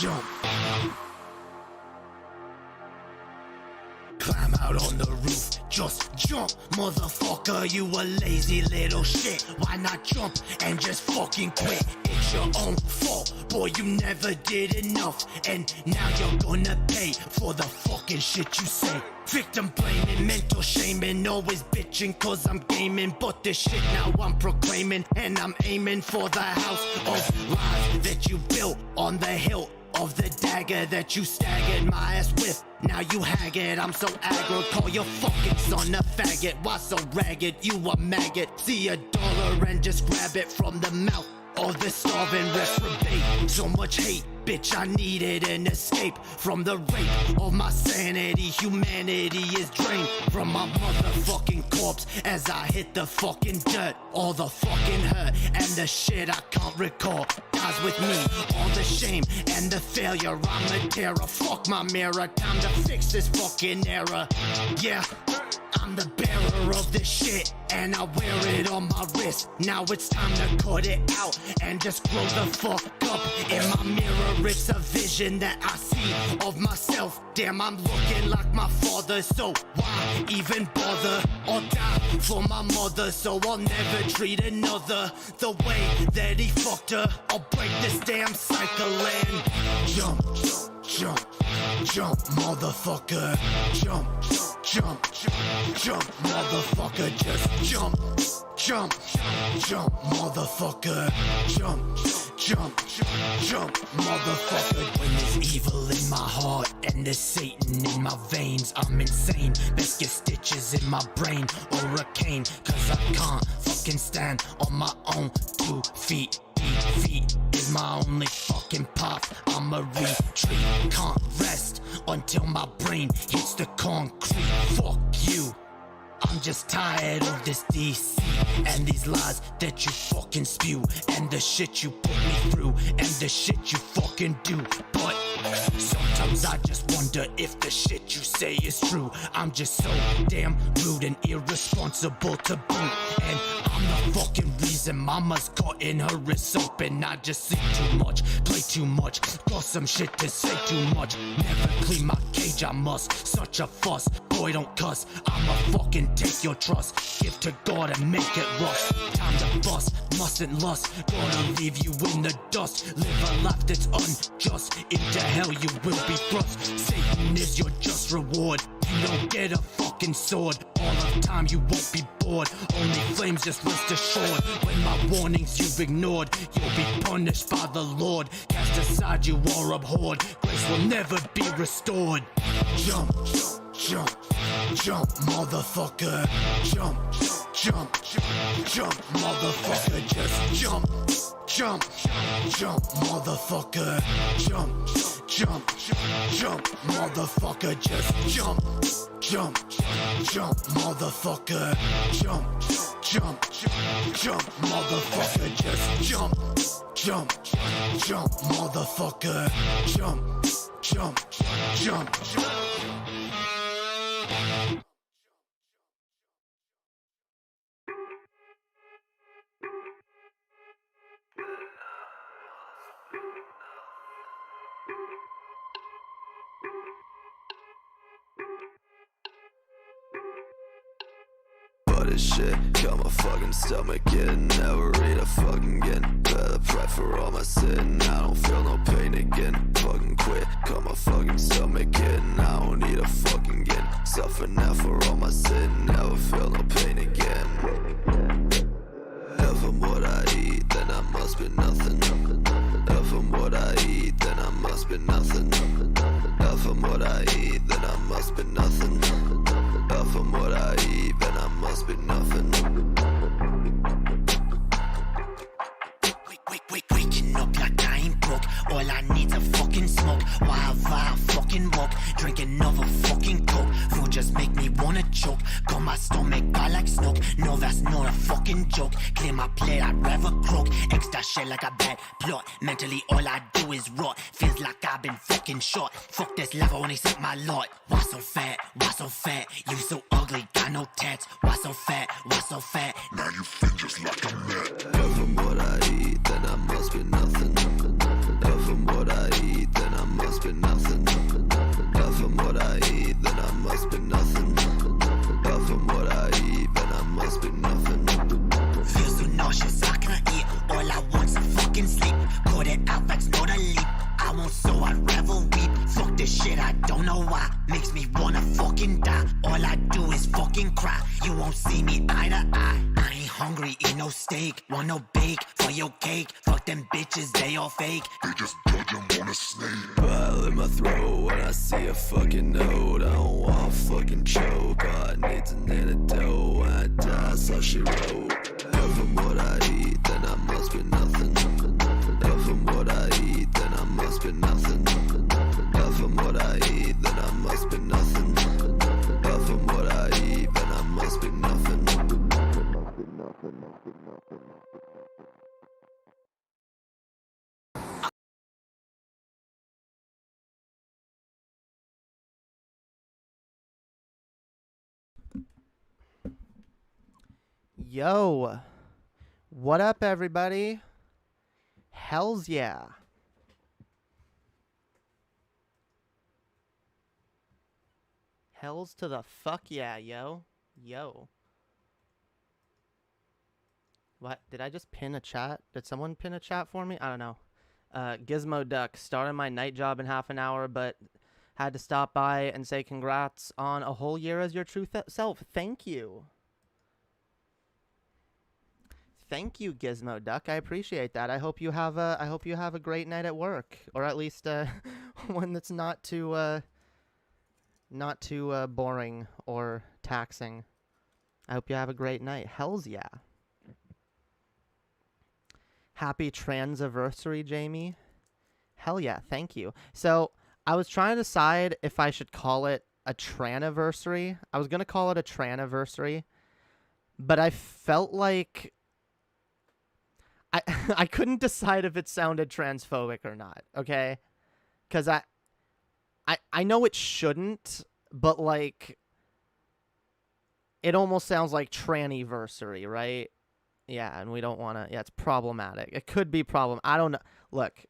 jump. Climb out on the roof, just jump, motherfucker, you a lazy little shit. Why not jump and just fucking quit? It's your own fault, boy, you never did enough. And now you're gonna pay for the fucking shit you say. Victim blaming, mental shaming, always bitching cause I'm gaming. But this shit now I'm proclaiming, and I'm aiming for the house of lies that you built on the hill of the dagger that you staggered my ass with. Now you haggard, I'm so aggro. Call your fucking son a faggot. Why so ragged? You a maggot. See $1 and just grab it from the mouth of the starving reprobate. So much hate, bitch, I needed an escape from the rape of my sanity. Humanity is drained from my motherfucking corpse as I hit the fucking dirt. All the fucking hurt and the shit I can't recall dies with me. All the shame and the failure, I'm a terror. Fuck my mirror, time to fix this fucking error. Yeah, I'm the bearer of this shit, and I wear it on my wrist. Now it's time to cut it out and just grow the fuck up. In my mirror, it's a vision that I see of myself. Damn, I'm looking like my father, so why even bother? Or die for my mother, so I'll never treat another the way that he fucked her. I'll break this damn cycle and jump, jump, jump, motherfucker. Jump, jump, jump, motherfucker. Just jump, jump, jump, motherfucker. Jump, jump, jump, motherfucker. When there's evil in my heart and there's Satan in my veins, I'm insane. Best get stitches in my brain or a cane, cause I can't fucking stand on my own 2 feet. Defeat is my only fucking path. I'ma retreat, can't rest until my brain hits the concrete. Fuck you, I'm just tired of this DC and these lies that you fucking spew, and the shit you put me through, and the shit you fucking do. But sometimes I just wonder if the shit you say is true. I'm just so damn rude and irresponsible to boot, and I'm the fucking reason mama's cutting her wrists open. I just see too much, play too much, got some shit to say too much. Never clean my cage, I must. Such a fuss, boy don't cuss. I'ma fucking take your trust, give to God and make it rust. Time to bust, mustn't lust, gonna leave you in the dust. Live a life that's unjust, into hell you will be thrust. Satan is your just reward, you don't get a fucking sword. All of time you won't be bored, only flames, just rest assured. When my warnings you've ignored, you'll be punished by the Lord. Cast aside you are abhorred, grace will never be restored. Jump, jump, jump, motherfucker. Jump, jump, jump, motherfucker. Just jump, jump, jump, motherfucker. Jump, jump, jump, motherfucker. Just jump, jump, jump, motherfucker. Jump, jump, jump, motherfucker. Just jump, jump, jump, motherfucker. Jump, jump, jump, jump. This shit got my fucking stomach in. Never eat a fucking again. Better pray for all my sin. I don't feel no pain again. Fucking quit, got my fucking stomach in. I don't need a fucking again. Suffer now for all my sin. Never feel no pain again. If I'm what I eat, then I must be nothing. If I'm what I eat, then I must be nothing. If I'm what I eat, then I must be nothing. If I'm what I eat, then I must be nothing. Waking up like I ain't broke. All I need's a fucking smoke. While I fucking walk, drink another fucking coke. Food just make me wanna choke. Got my stomach guy like smoke. No, that's not a fucking joke. Clear my plate, I'd rather croak. Extra shit like a bad plot. Mentally all I do is rot. Feels like I've been fucking shot. Fuck this life, I wanna accept my lot. Why so fat? Why so fat? You so ugly, got no tats. Why so fat? Why so fat? Now you fit just like a mat. If I'm what I eat, then I must be nothing. If I'm what I eat, then fucking cry. You won't see me eye to eye. I ain't hungry, eat no steak. Want no bake for your cake. Fuck them bitches, they all fake. They just dodge them on a snake. Bile in my throat when I see a fucking note. I don't want to fucking choke. All I need's an antidote. When I die, so she wrote. If I'm what I eat, then I must be nothing. If I'm what I eat, then I must be nothing. If I'm what I eat, then I must be nothing. If I'm what I eat, then I must be nothing. Yo, what up, everybody? Hells yeah. Hells to the fuck yeah, yo. Yo. What? Did I just pin a chat? Did someone pin a chat for me? I don't know. Gizmo Duck, started my night job in half an hour, but had to stop by and say congrats on a whole year as your true self. Thank you. Thank you, Gizmo Duck. I appreciate that. I hope you have a great night at work, or at least one that's not too boring or taxing. I hope you have a great night. Hells yeah. Happy transiversary, Jamie. Hell yeah, thank you. So I was trying to decide if I should call it a traniversary. I was gonna call it a traniversary, but I felt like I couldn't decide if it sounded transphobic or not, okay? Because I know it shouldn't, but, like, it almost sounds like tranniversary, right? Yeah, and we don't want to... Yeah, it's problematic. It could be I don't know. Look.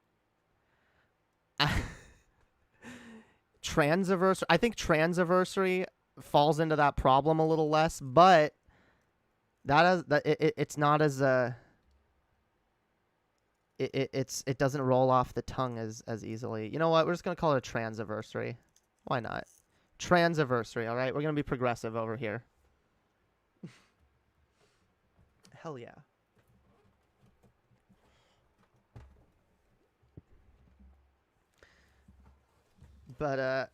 Transiversary... I think transiversary falls into that problem a little less, but it's not as... It doesn't roll off the tongue as easily. You know what? We're just gonna call it a transiversary. Why not? Transiversary, all right? We're gonna be progressive over here. Hell yeah. But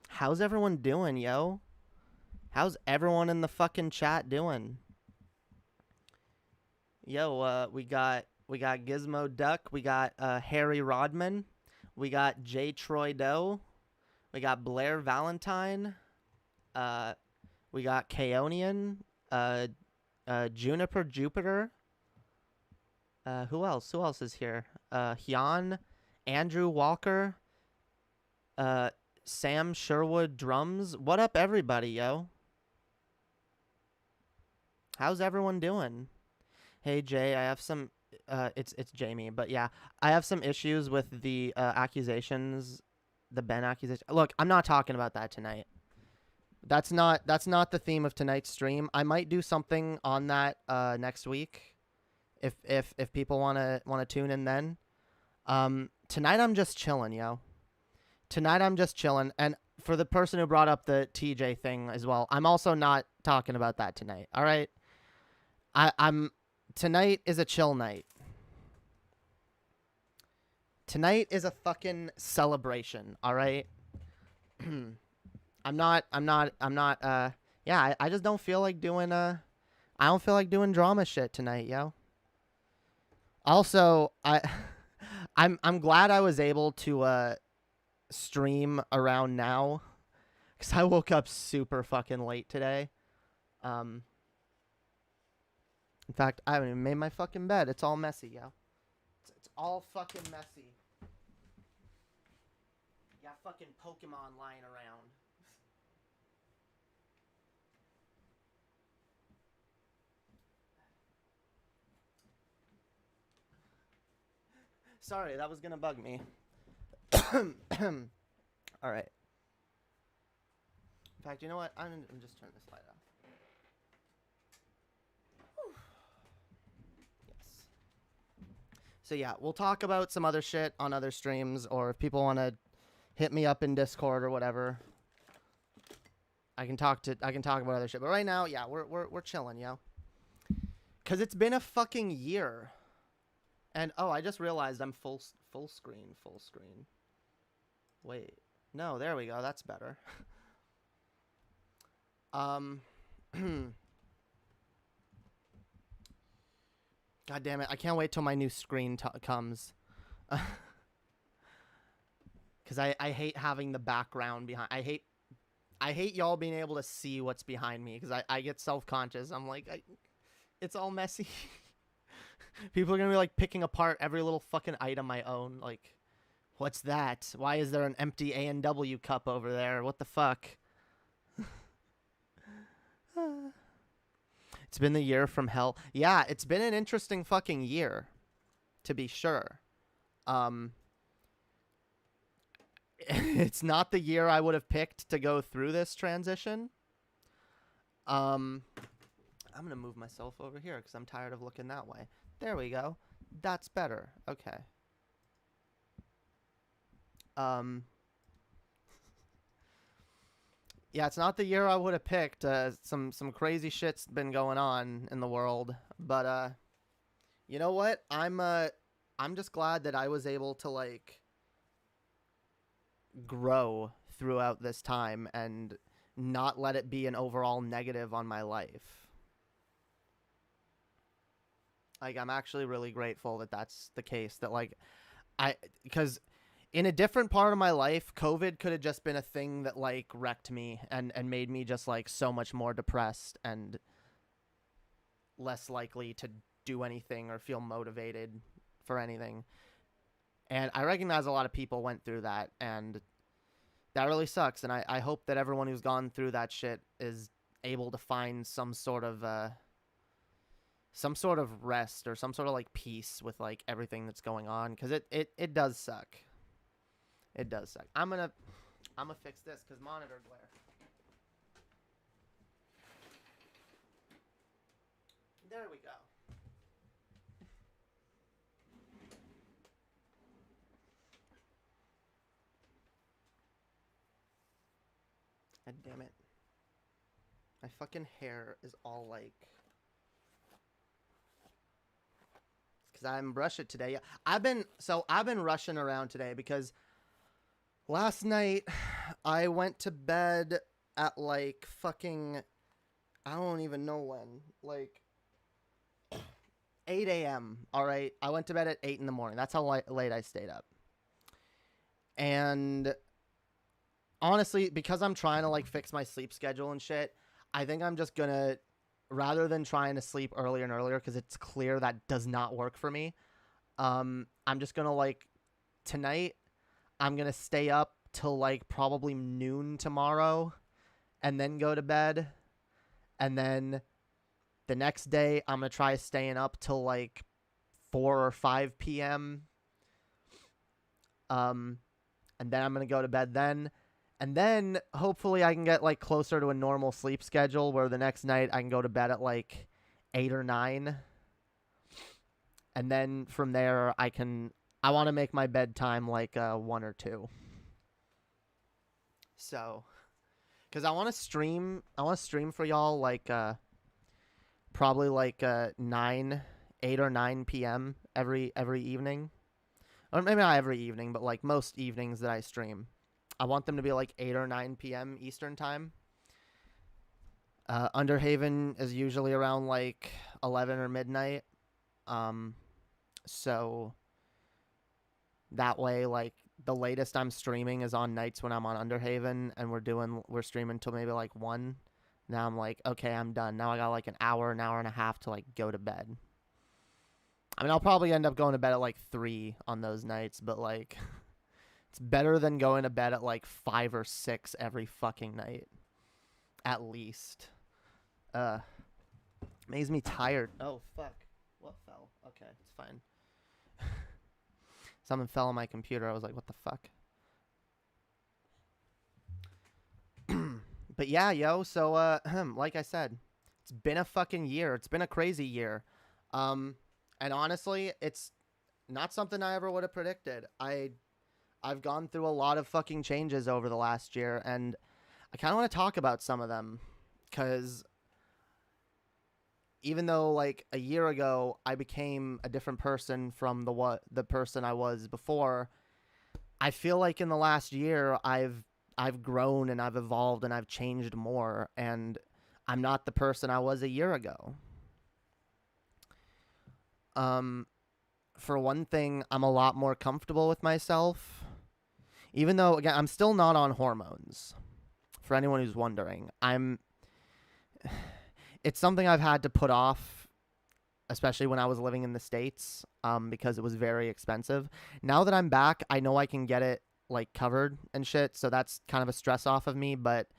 how's everyone doing, yo? How's everyone in the fucking chat doing? Yo, we got Gizmo Duck, we got Harry Rodman, we got J. Troy Doe, we got Blair Valentine, we got Kaonian, Juniper Jupiter. Who else? Who else is here? Hyun, Andrew Walker, Sam Sherwood Drums. What up, everybody, yo? How's everyone doing? Hey Jay, I have some it's Jamie, but yeah, I have some issues with the accusations, the Ben accusation. Look, I'm not talking about that tonight. That's not the theme of tonight's stream. I might do something on that next week if people want to tune in then. Tonight I'm just chilling, yo. Tonight I'm just chilling, and for the person who brought up the TJ thing as well, I'm also not talking about that tonight. All right? Tonight is a chill night. Tonight is a fucking celebration, all right? I just don't feel like doing I don't feel like doing drama shit tonight, yo. Also, I'm glad I was able to stream around now, cuz I woke up super fucking late today. In fact, I haven't even made my fucking bed. It's all messy, yo. It's all fucking messy. You got fucking Pokemon lying around. Sorry, that was gonna bug me. All right. In fact, you know what? I'm just turn this light off. So yeah, we'll talk about some other shit on other streams, or if people want to hit me up in Discord or whatever. I can talk about other shit. But right now, yeah, we're chilling, yo. Cause it's been a fucking year. And oh, I just realized I'm full screen. Wait. No, there we go. That's better. God damn it. I can't wait till my new screen comes. Cuz I hate having the background behind. I hate y'all being able to see what's behind me cuz I get self-conscious. I'm like it's all messy. People are going to be like picking apart every little fucking item I own. Like, what's that? Why is there an empty A&W cup over there? What the fuck? It's been the year from hell. Yeah, it's been an interesting fucking year, to be sure. It's not the year I would have picked to go through this transition. I'm going to move myself over here because I'm tired of looking that way. There we go. That's better. Okay. Yeah, it's not the year I would have picked. Some crazy shit's been going on in the world, but you know what? I'm just glad that I was able to like grow throughout this time and not let it be an overall negative on my life. Like, I'm actually really grateful that that's the case. That, like, because in a different part of my life, COVID could have just been a thing that, like, wrecked me and made me just, like, so much more depressed and less likely to do anything or feel motivated for anything. And I recognize a lot of people went through that, and that really sucks. And I hope that everyone who's gone through that shit is able to find some sort of rest or some sort of like peace with like everything that's going on, because it does suck. It does suck. I'm gonna fix this because monitor glare. There we go. God damn it. My fucking hair is all like... Because I haven't brushed it today. I've been rushing around today because last night I went to bed at like fucking... I don't even know when. Like 8 a.m. Alright? I went to bed at 8 in the morning. That's how late I stayed up. And... honestly, because I'm trying to like fix my sleep schedule and shit, I think I'm just gonna, rather than trying to sleep earlier and earlier, because it's clear that does not work for me, I'm just gonna like, tonight, I'm gonna stay up till like probably noon tomorrow, and then go to bed, and then the next day, I'm gonna try staying up till like 4 or 5 p.m., and then I'm gonna go to bed then. And then, hopefully, I can get, like, closer to a normal sleep schedule where the next night I can go to bed at, like, 8 or 9. And then, from there, I want to make my bedtime, like, 1 or 2. So, because I want to stream for y'all, like, probably, like, 8 or 9 p.m. every evening. Or maybe not every evening, but, like, most evenings that I stream. I want them to be like 8 or 9 p.m. Eastern time. Underhaven is usually around like 11 or midnight. So that way, like the latest I'm streaming is on nights when I'm on Underhaven, and we're streaming till maybe like 1. Now I'm like, okay, I'm done. Now I got like an hour and a half to like go to bed. I mean, I'll probably end up going to bed at like 3 on those nights, but like... it's better than going to bed at like 5 or 6 every fucking night. At least. Makes me tired. Oh, fuck. What fell? Okay, it's fine. Something fell on my computer. I was like, what the fuck? But yeah, yo, so, like I said, it's been a fucking year. It's been a crazy year. And honestly, it's not something I ever would have predicted. I've gone through a lot of fucking changes over the last year, and I kind of want to talk about some of them, because even though like a year ago I became a different person from the person I was before, I feel like in the last year I've grown and I've evolved and I've changed more, and I'm not the person I was a year ago. For one thing, I'm a lot more comfortable with myself. Even though, again, I'm still not on hormones. For anyone who's wondering, it's something I've had to put off, especially when I was living in the States, because it was very expensive. Now that I'm back, I know I can get it like covered and shit, so that's kind of a stress off of me. But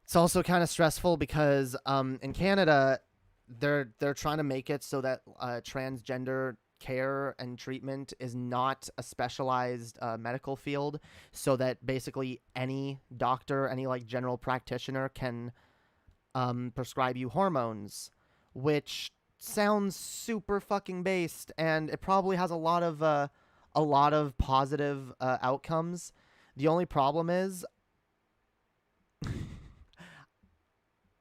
it's also kind of stressful because in Canada, they're trying to make it so that transgender care and treatment is not a specialized medical field, so that basically any doctor, any like general practitioner can prescribe you hormones, which sounds super fucking based, and it probably has a lot of positive outcomes. The only problem is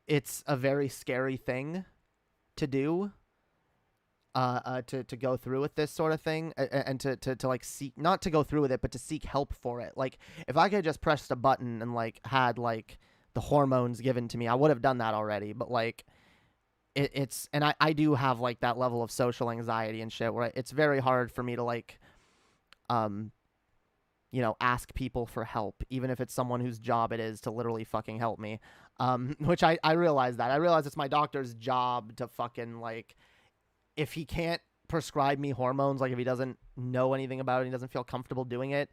it's a very scary thing to do, to go through with this sort of thing, and to like seek, not to go through with it, but to seek help for it. Like, if I could just pressed a button and like had like the hormones given to me, I would have done that already. But like, it's, and I do have like that level of social anxiety and shit where it's very hard for me to like, ask people for help, even if it's someone whose job it is to literally fucking help me. Which I realize that. I realize it's my doctor's job to fucking, like, if he can't prescribe me hormones, like if he doesn't know anything about it, he doesn't feel comfortable doing it,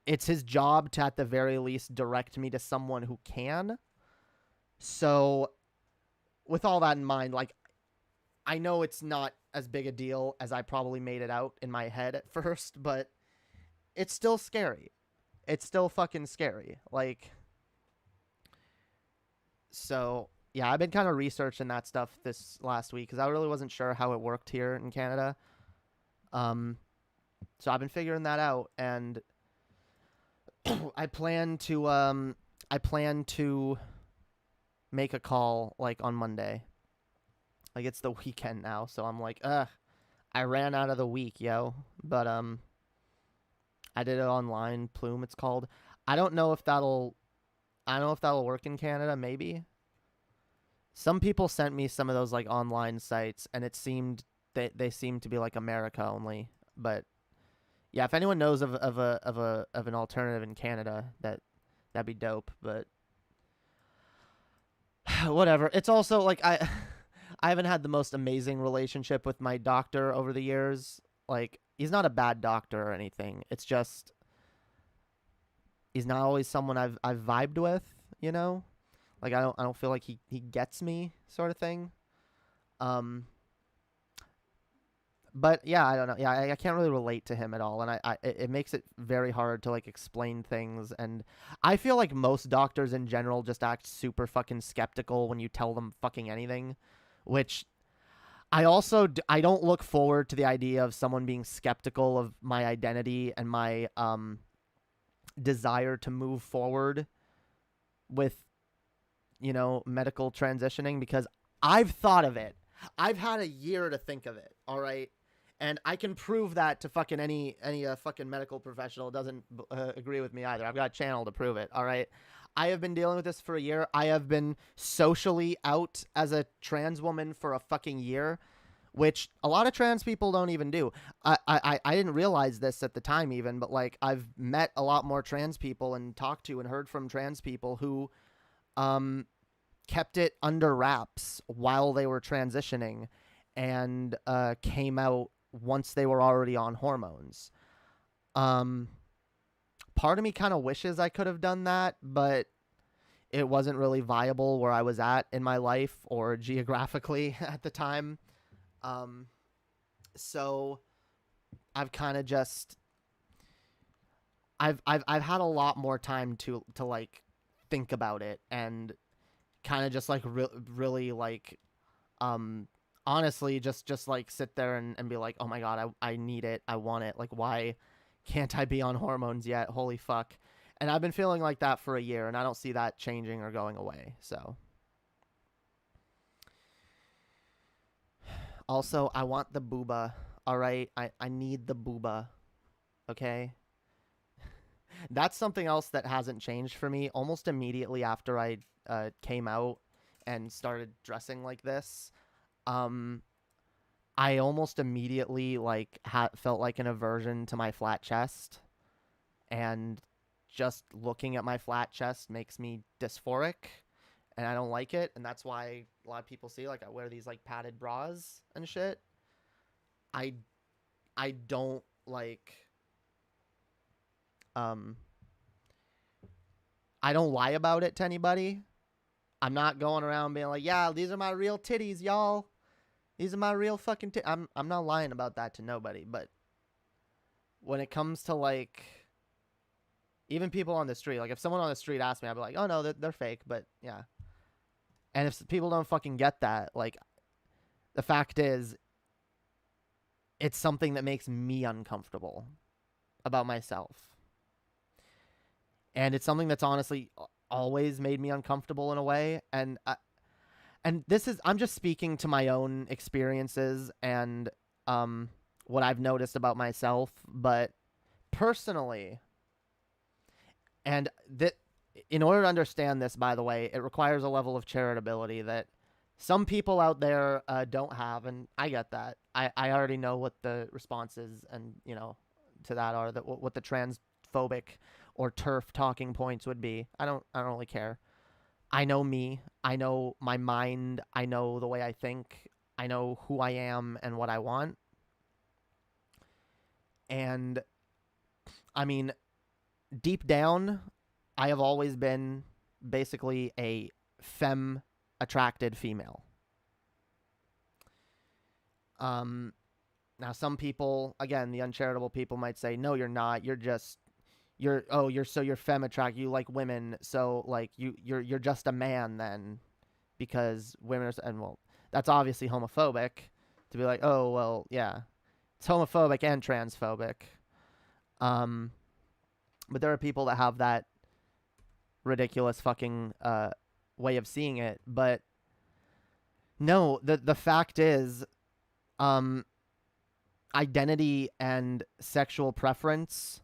it's his job to, at the very least, direct me to someone who can. So, with all that in mind, like, I know it's not as big a deal as I probably made it out in my head at first, but it's still scary. It's still fucking scary. Like, so, yeah, I've been kind of researching that stuff this last week because I really wasn't sure how it worked here in Canada. So I've been figuring that out, and I plan to make a call like on Monday. Like, it's the weekend now, so I'm like, I ran out of the week, yo. But I did it online, Plume it's called. I don't know if that'll work in Canada, maybe. Some people sent me some of those like online sites, and it seemed they seemed to be like America only. But yeah, if anyone knows of an alternative in Canada, that'd be dope. But whatever. It's also like I haven't had the most amazing relationship with my doctor over the years. Like, he's not a bad doctor or anything. It's just he's not always someone I've vibed with, you know? Like, I don't feel like he gets me, sort of thing. But yeah, I don't know. Yeah, I can't really relate to him at all, and it makes it very hard to like explain things. And I feel like most doctors in general just act super fucking skeptical when you tell them fucking anything, which I also I don't look forward to the idea of someone being skeptical of my identity and my desire to move forward with, medical transitioning, because I've thought of it. I've had a year to think of it, all right? And I can prove that to fucking any fucking medical professional doesn't agree with me either. I've got a channel to prove it, all right? I have been dealing with this for a year. I have been socially out as a trans woman for a fucking year, which a lot of trans people don't even do. I didn't realize this at the time even, but like, I've met a lot more trans people and talked to and heard from trans people who kept it under wraps while they were transitioning and came out once they were already on hormones. Part of me kind of wishes I could have done that, but it wasn't really viable where I was at in my life or geographically at the time. So I've kind of just I've had a lot more time to like think about it and kind of just like really like honestly just like sit there and be like, oh my god, I need it, I want it, like, why can't I be on hormones yet? Holy fuck. And I've been feeling like that for a year, and I don't see that changing or going away. So also, I want the booba. All right, I need the booba. Okay. That's something else that hasn't changed for me. Almost immediately after I came out and started dressing like this, I almost immediately like felt like an aversion to my flat chest, and just looking at my flat chest makes me dysphoric, and I don't like it, and that's why a lot of people see like I wear these like padded bras and shit. I don't like I don't lie about it to anybody. I'm not going around being like, yeah, these are my real titties, y'all. These are my real fucking titties. I'm not lying about that to nobody. But when it comes to like, even people on the street, like if someone on the street asks me, I'd be like, oh no, they're fake. But yeah. And if people don't fucking get that, like, the fact is, it's something that makes me uncomfortable about myself. And it's something that's honestly always made me uncomfortable in a way. And this is, I'm just speaking to my own experiences and what I've noticed about myself. But personally, and that, in order to understand this, by the way, it requires a level of charitability that some people out there don't have, and I get that. I already know what the responses and to that are, that what the transphobic or TERF talking points would be. I don't really care. I know me. I know my mind. I know the way I think. I know who I am and what I want. And I mean, deep down, I have always been basically a femme attracted female. Now some people, again, the uncharitable people might say, no, you're not. You're femme attracted. You like women. So like you're just a man then, because women are, and well, that's obviously homophobic to be like, oh, well, yeah, it's homophobic and transphobic. But there are people that have that ridiculous fucking way of seeing it. But no, the fact is, identity and sexual preference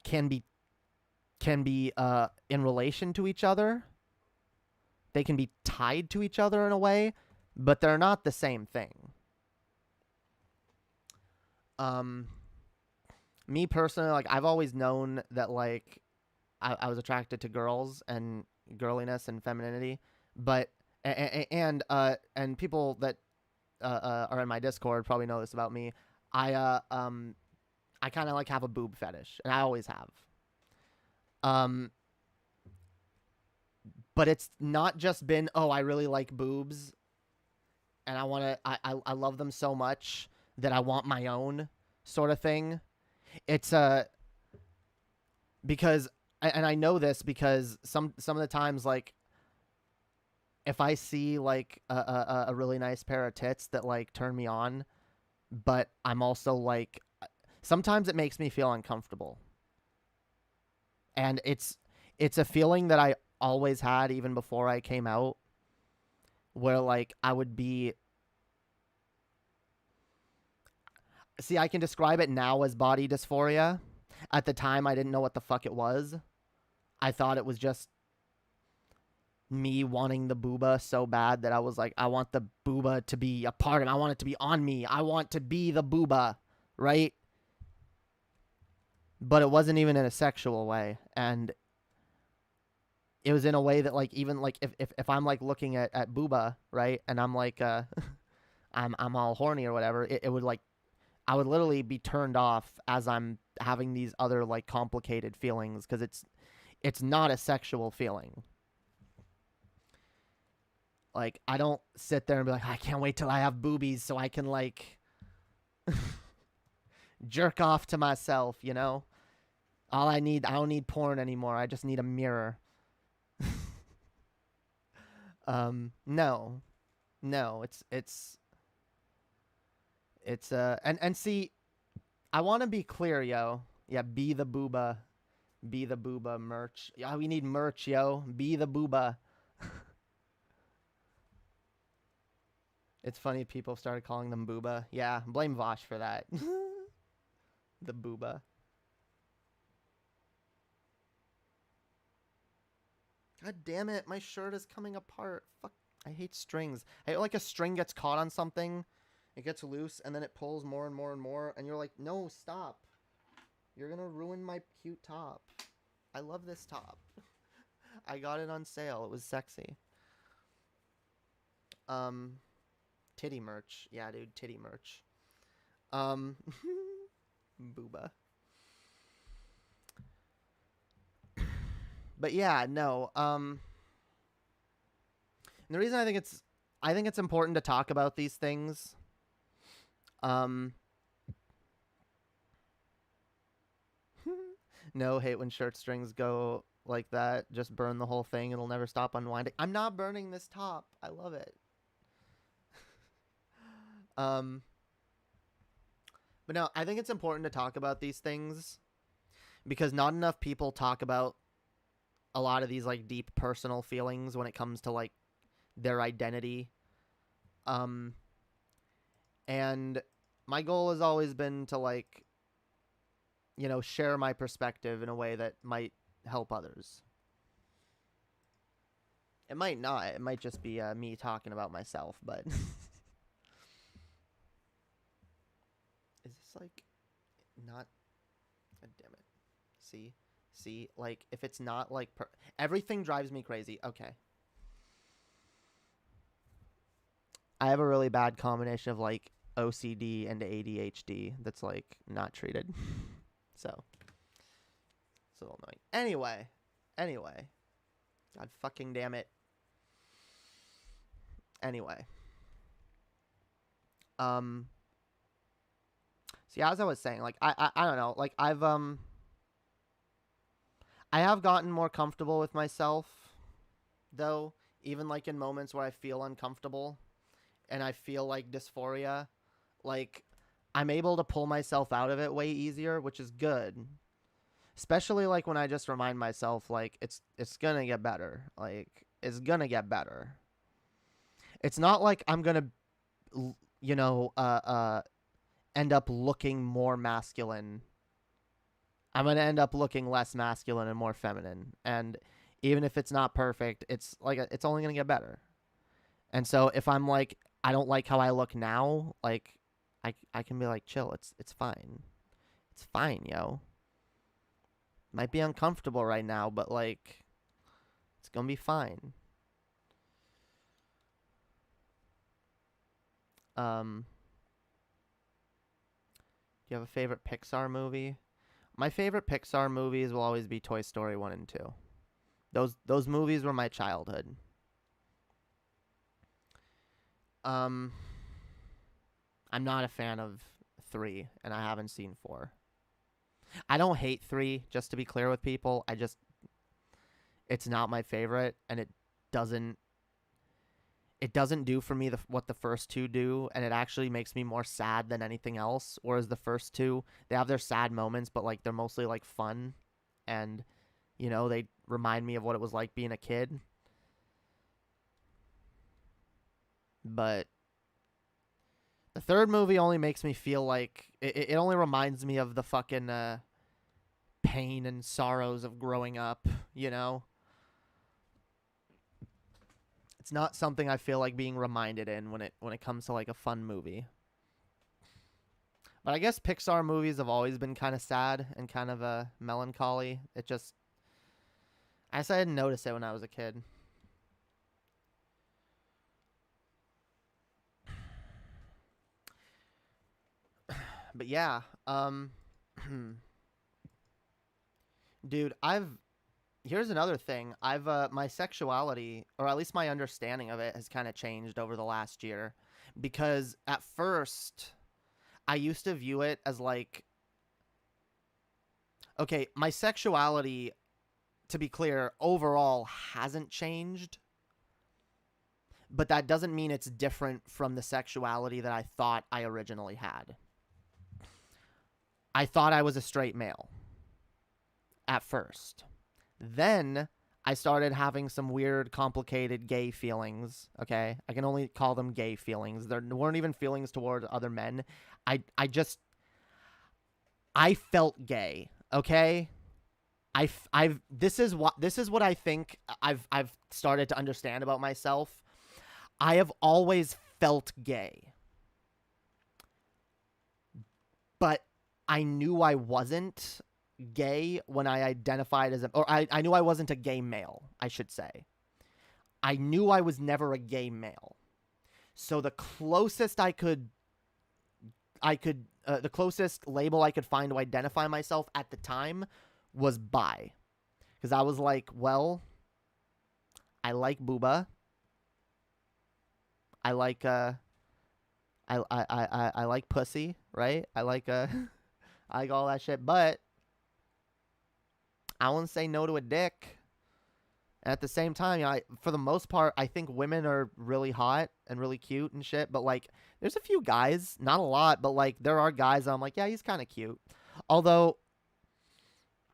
can be in relation to each other. They can be tied to each other in a way, but they're not the same thing. Me personally, like, I've always known that, like, I was attracted to girls and girliness and femininity, but and people that are in my Discord probably know this about me. I kind of like have a boob fetish, and I always have. But it's not just been, oh, I really like boobs, and I love them so much that I want my own sort of thing. It's because, and I know this because some of the times, like, if I see like a really nice pair of tits that like turn me on, but I'm also like, sometimes it makes me feel uncomfortable. And it's a feeling that I always had even before I came out, where like I would be, see, I can describe it now as body dysphoria. At the time, I didn't know what the fuck it was. I thought it was just me wanting the booba so bad that I was like, I want the booba to be a part of me. I want it to be on me. I want to be the booba, right? But it wasn't even in a sexual way. And it was in a way that, like, even like if I'm like looking at booba, right, and I'm like I'm all horny or whatever, it would like, I would literally be turned off as I'm having these other like complicated feelings, because it's not a sexual feeling. Like, I don't sit there and be like, I can't wait till I have boobies so I can like jerk off to myself, you know? I don't need porn anymore. I just need a mirror. No, it's and see, I want to be clear, yo. Yeah, be the booba. Be the booba merch. Yeah, we need merch, yo. Be the booba. It's funny people started calling them booba. Yeah, blame Vosh for that. The booba. God damn it, my shirt is coming apart. Fuck, I hate strings. I hate like a string gets caught on something, it gets loose, and then it pulls more and more and more, and you're like, no, stop. You're gonna ruin my cute top. I love this top. I got it on sale. It was sexy. Titty merch. Yeah, dude, titty merch. Booba. But yeah, no. And the reason I think it's important to talk about these things. No, hate when shirt strings go like that. Just burn the whole thing. It'll never stop unwinding. I'm not burning this top. I love it. But no, I think it's important to talk about these things because not enough people talk about a lot of these like deep personal feelings when it comes to like their identity. And my goal has always been to like, you know, share my perspective in a way that might help others. It might not. It might just be me talking about myself, but is this like not? God damn it. See, like if it's not like everything drives me crazy. Okay. I have a really bad combination of like OCD and ADHD that's like not treated. So it's a little annoying. Anyway. God fucking damn it. Anyway. See, as I was saying, like I don't know, like I have gotten more comfortable with myself though, even like in moments where I feel uncomfortable and I feel like dysphoria, like I'm able to pull myself out of it way easier, which is good. Especially like when I just remind myself like it's going to get better. Like it's going to get better. It's not like I'm going to end up looking more masculine. I'm going to end up looking less masculine and more feminine. And even if it's not perfect, it's like it's only going to get better. And so if I'm like I don't like how I look now, like I can be like chill, it's fine. It's fine, yo. Might be uncomfortable right now, but like it's going to be fine. Do you have a favorite Pixar movie? My favorite Pixar movies will always be Toy Story 1 and 2. Those movies were my childhood. I'm not a fan of 3, and I haven't seen 4. I don't hate 3, just to be clear with people. It's not my favorite, and it doesn't do for me what the first 2 do, and it actually makes me more sad than anything else. Whereas the first 2, they have their sad moments, but like they're mostly like fun, and you know they remind me of what it was like being a kid. But the third movie only makes me feel like it only reminds me of the fucking pain and sorrows of growing up, you know? It's not something I feel like being reminded in when it comes to like a fun movie. But I guess Pixar movies have always been kind of sad and kind of a melancholy. I guess I didn't notice it when I was a kid. But yeah, dude, here's another thing. My sexuality, or at least my understanding of it, has kind of changed over the last year. Because at first, I used to view it as like, okay, my sexuality, to be clear, overall hasn't changed. But that doesn't mean it's different from the sexuality that I thought I originally had. I thought I was a straight male. at first. Then I started having some weird, complicated gay feelings, okay? I can only call them gay feelings. There weren't even feelings toward other men. I felt gay, okay? This is what I think I've started to understand about myself. I have always felt gay. But I knew I wasn't gay when I identified as I knew I wasn't a gay male, I should say. I knew I was never a gay male. So the closest the closest label I could find to identify myself at the time was bi. Because I was like, well, I like booba. I like I like pussy, right? I like I like all that shit, but I wouldn't say no to a dick. And at the same time, you know, for the most part, I think women are really hot and really cute and shit. But like, there's a few guys, not a lot, but like, there are guys I'm like, yeah, he's kind of cute. Although,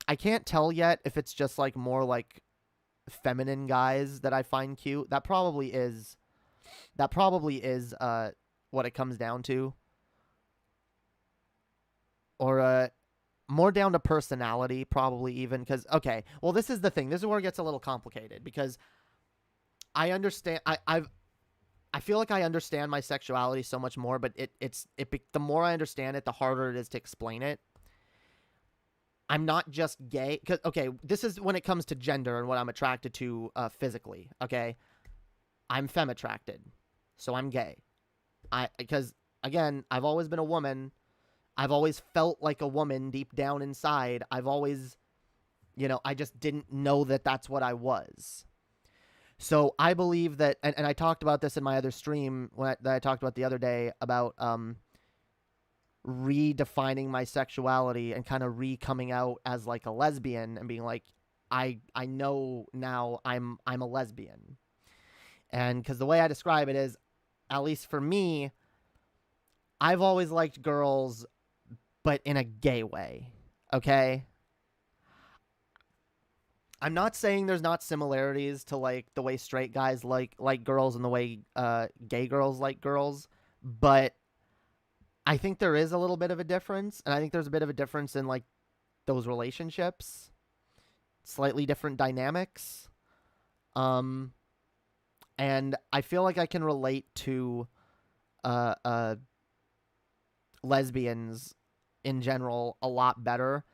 I can't tell yet if it's just like more like feminine guys that I find cute. That probably is what it comes down to. Or more down to personality, probably even, because, okay, well, this is the thing. This is where it gets a little complicated, because I understand, I feel like I understand my sexuality so much more, but the more I understand it, the harder it is to explain it. I'm not just gay, because, okay, this is when it comes to gender and what I'm attracted to physically, okay? I'm femme attracted, so I'm gay. Because, again, I've always been a woman. I've always felt like a woman deep down inside. I've always, you know, I just didn't know that that's what I was. So I believe that, and I talked about this in my other stream that I talked about the other day about redefining my sexuality and kind of coming out as like a lesbian and being like, I know now I'm a lesbian. And because the way I describe it is, at least for me, I've always liked girls, but in a gay way, okay? I'm not saying there's not similarities to like the way straight guys like girls and the way gay girls like girls, but I think there is a little bit of a difference, and I think there's a bit of a difference in like those relationships, slightly different dynamics, and I feel like I can relate to lesbians in general a lot better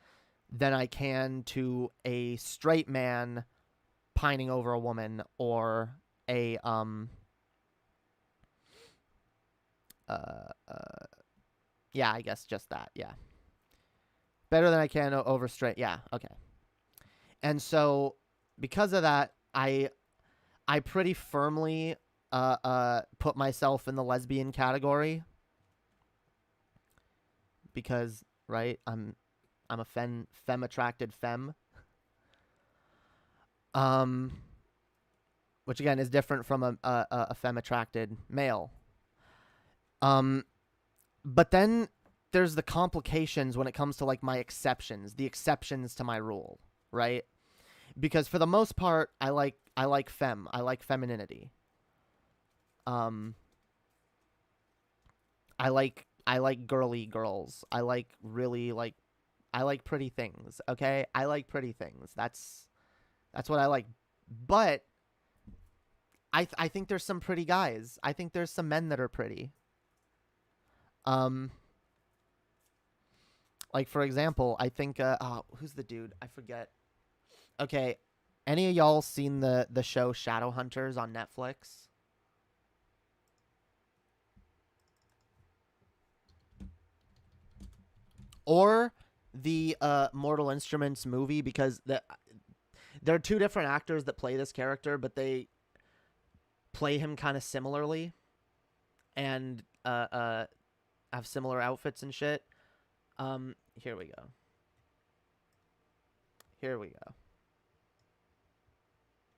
than I can to a straight man pining over a woman, or a yeah, I guess just that. Yeah, better than I can over straight. Yeah, okay. And so because of that, I pretty firmly put myself in the lesbian category, because, right, I'm a femme attracted femme, which again is different from a femme attracted male. But then there's the complications when it comes to like my exceptions, the exceptions to my rule, right? Because for the most part, I like femme, I like femininity. I like girly girls. I like pretty things, okay? I like pretty things. That's what I like. But I think there's some pretty guys. I think there's some men that are pretty. Like for example, I think who's the dude? I forget. Okay, any of y'all seen the show Shadowhunters on Netflix? Or the Mortal Instruments movie, because there are two different actors that play this character, but they play him kind of similarly, and have similar outfits and shit. Here we go.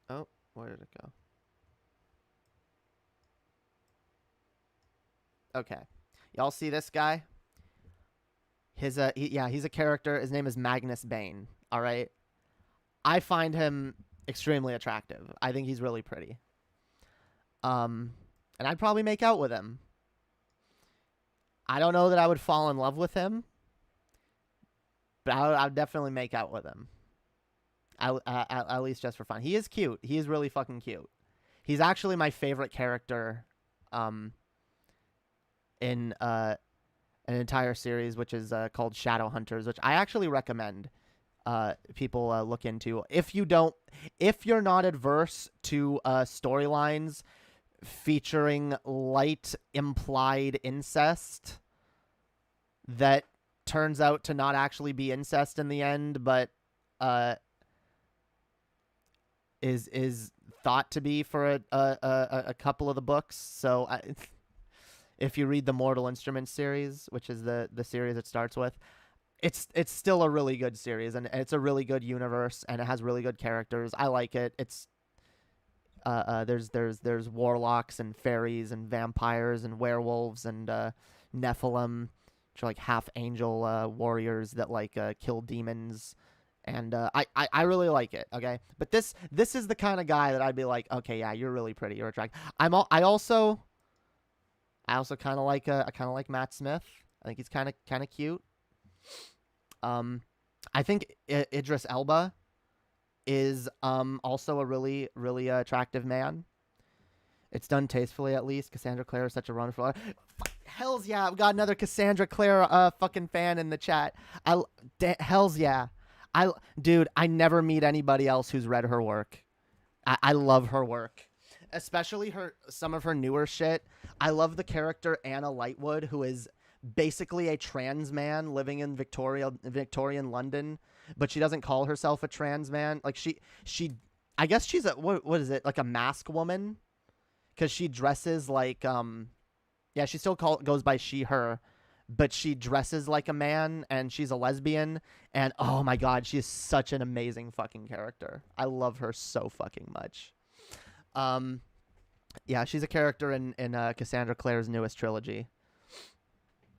Oh, where did it go? Okay, y'all see this guy? He's a character. His name is Magnus Bane. All right. I find him extremely attractive. I think he's really pretty. And I'd probably make out with him. I don't know that I would fall in love with him, but I'd definitely make out with him. At least just for fun. He is cute. He is really fucking cute. He's actually my favorite character in an entire series, which is called Shadowhunters, which I actually recommend people look into. If you're not adverse to storylines featuring light implied incest that turns out to not actually be incest in the end, but is thought to be for a couple of the books. So if you read the Mortal Instruments series, which is the series it starts with, it's still a really good series, and it's a really good universe, and it has really good characters. I like it. It's there's warlocks and fairies and vampires and werewolves and Nephilim, which are like half angel warriors that like kill demons. And I really like it, okay? But this is the kind of guy that I'd be like, okay, yeah, you're really pretty, you're attractive. I also kind of like Matt Smith. I think he's kind of cute. I think Idris Elba is also a really really attractive man. It's done tastefully, at least. Cassandra Clare is such a wonderful. Hells yeah, we got another Cassandra Clare fucking fan in the chat. Hells yeah. Dude, I never meet anybody else who's read her work. I love her work, especially some of her newer shit. I love the character Anna Lightwood, who is basically a trans man living in Victorian London, but she doesn't call herself a trans man. Like she I guess she's a what is it, like a mask woman, because she dresses like yeah, she still goes by she her, but she dresses like a man, and she's a lesbian, and oh my god, she is such an amazing fucking character. I love her so fucking much. Yeah, she's a character in Cassandra Clare's newest trilogy,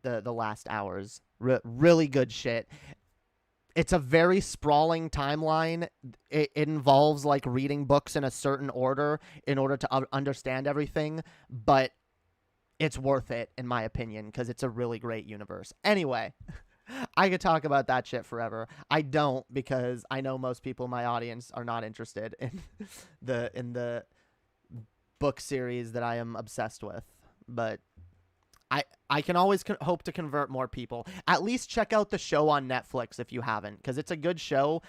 The Last Hours. Really good shit. It's a very sprawling timeline. It involves like reading books in a certain order in order to understand everything, but it's worth it, in my opinion, because it's a really great universe. Anyway, I could talk about that shit forever. I don't, because I know most people in my audience are not interested in the book series that I am obsessed with. But I can always hope to convert more people. At least check out the show on Netflix if you haven't, because it's a good show.